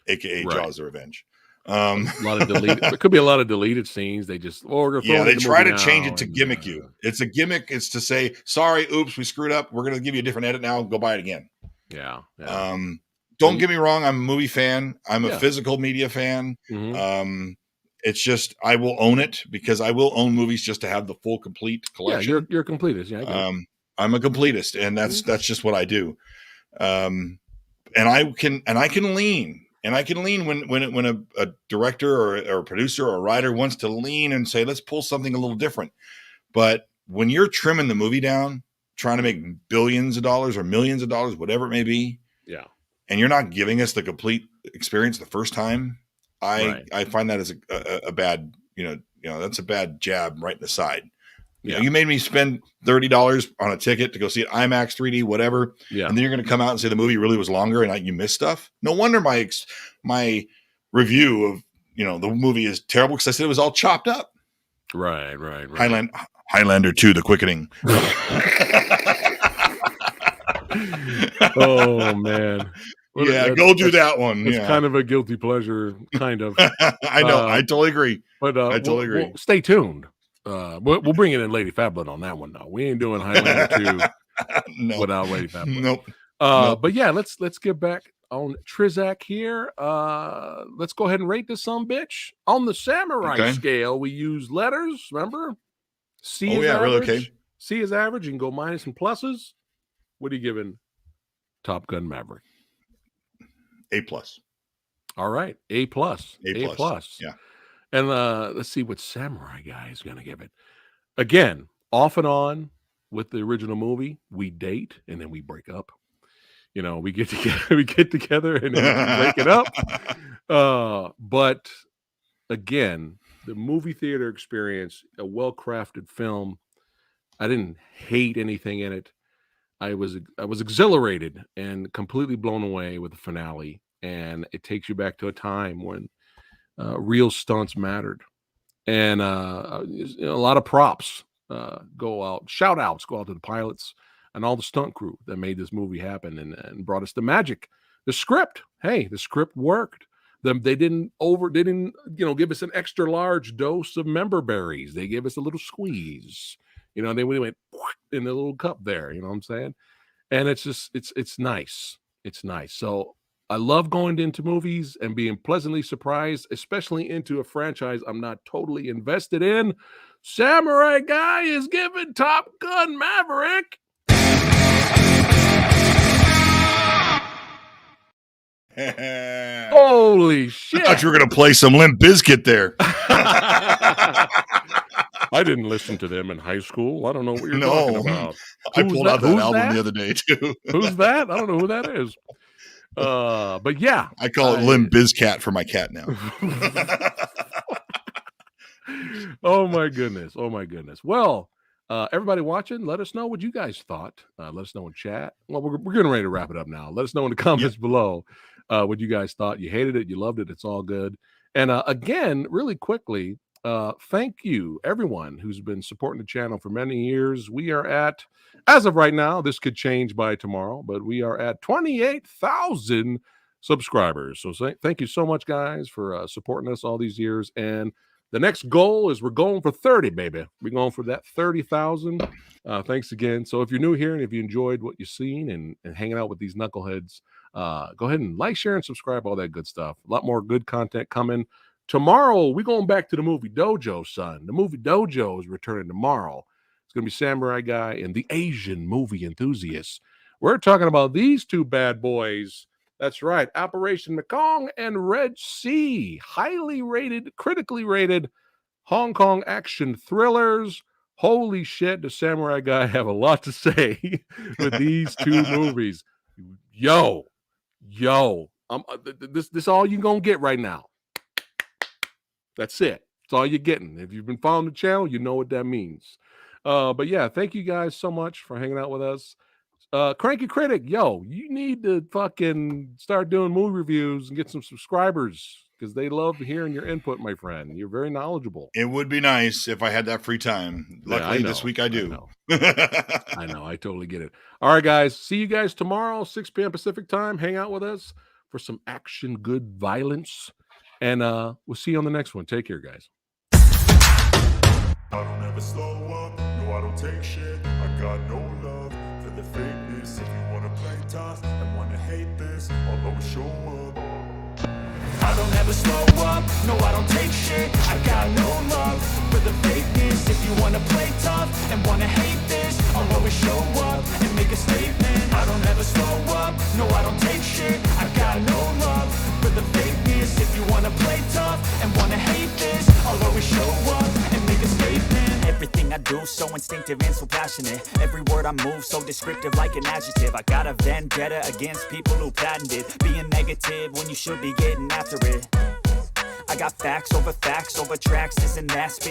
aka Jaws: The Revenge. A lot of deleted. It could be a lot of deleted scenes. They just they try to change it to gimmick you. It's a gimmick. It's to say, sorry, oops, we screwed up. We're going to give you a different edit now. Go buy it again. Yeah. Don't get me wrong. I'm a movie fan. I'm a physical media fan. Mm-hmm. It's just, I will own it, because I will own movies just to have the full complete collection. Yeah, you're a completist. Yeah, I'm a completist, and that's just what I do. And I can lean And I can lean when a director or a producer or a writer wants to lean and say, let's pull something a little different. But when you're trimming the movie down, trying to make billions of dollars or millions of dollars, whatever it may be, yeah, and you're not giving us the complete experience the first time, I find that as a bad, that's a bad jab right in the side. You know, you made me spend $30 on a ticket to go see it IMAX 3D, whatever. Yeah. And then you're going to come out and say the movie really was longer and you missed stuff. No wonder my review of, the movie is terrible because I said it was all chopped up. Right. Highlander 2, The Quickening. Oh, man. Well, go do that one. It's kind of a guilty pleasure, kind of. I know. I totally agree. But I totally agree. Stay tuned. We'll bring it in Lady Fablet on that one, though. We ain't doing Highlander 2 without Lady Fablet. Nope. But yeah, let's get back on Trizak here. Let's go ahead and rate this bitch. On the samurai scale, we use letters, remember? C is average. Really, okay. C is average. You can go minus and pluses. What are you giving Top Gun Maverick? A+. All right. A+. A+. Yeah. And let's see what Samurai Guy is going to give it. Again, off and on with the original movie, we date and then we break up. We get together and then we break it up. But again, the movie theater experience, a well-crafted film. I didn't hate anything in it. I was exhilarated and completely blown away with the finale. And it takes you back to a time when real stunts mattered, and a lot of props go out. Shout outs go out to the pilots and all the stunt crew that made this movie happen and brought us the magic. The script, the script worked. They didn't give us an extra large dose of member berries. They gave us a little squeeze. Then we went in the little cup there. You know what I'm saying? And it's just it's nice. It's nice. So I love going into movies and being pleasantly surprised, especially into a franchise I'm not totally invested in. Samurai Guy is giving Top Gun Maverick. Holy shit. I thought you were going to play some Limp Bizkit there. I didn't listen to them in high school. I don't know what you're talking about. I pulled out that album the other day, too. Who's that? I don't know who that is. But yeah, I call it Limp Bizcat for my cat now. Oh my goodness. Well, everybody watching, let us know what you guys thought. Let us know in chat. Well, we're getting ready to wrap it up now. Let us know in the comments below what you guys thought. You hated it, you loved it, it's all good. And again, really quickly, thank you everyone who's been supporting the channel for many years. We are at, as of right now, this could change by tomorrow, but we are at 28,000 subscribers. So thank you so much, guys, for supporting us all these years. And the next goal is we're going for 30, baby. We're going for that 30,000. Thanks again. So if you're new here and if you enjoyed what you've seen and hanging out with these knuckleheads, go ahead and like, share, and subscribe, all that good stuff. A lot more good content coming. Tomorrow, we're going back to the movie Dojo, son. The movie Dojo is returning tomorrow. It's going to be Samurai Guy and the Asian movie enthusiasts. We're talking about these two bad boys. That's right. Operation Mekong and Red Sea. Highly rated, critically rated Hong Kong action thrillers. Holy shit, does Samurai Guy have a lot to say with these two movies. Yo. This all you're going to get right now. That's it. That's all you're getting. If you've been following the channel, you know what that means. But yeah, thank you guys so much for hanging out with us. Cranky Critic, yo, you need to fucking start doing movie reviews and get some subscribers because they love hearing your input, my friend. You're very knowledgeable. It would be nice if I had that free time. Luckily, this week I do. I know. I totally get it. All right, guys. See you guys tomorrow, 6 p.m. Pacific time. Hang out with us for some action, good violence. And we'll see you on the next one. Take care, guys. I don't ever slow up, no I don't take shit. I got no love for the fakeness. If you wanna play tough and wanna hate this, I'll always show up. I don't ever slow up, no I don't take shit. I got no love for the fakeness. If you wanna play tough and wanna hate this, I'll always show up and make a statement. I don't ever slow up, no I don't take shit. I got no love for the fakeness. always show up and make a statement. Everything I do so instinctive and so passionate. Every word I move so descriptive like an adjective. I got a vendetta against people who patented being negative when you should be getting after it. I got facts over tracks, isn't that spit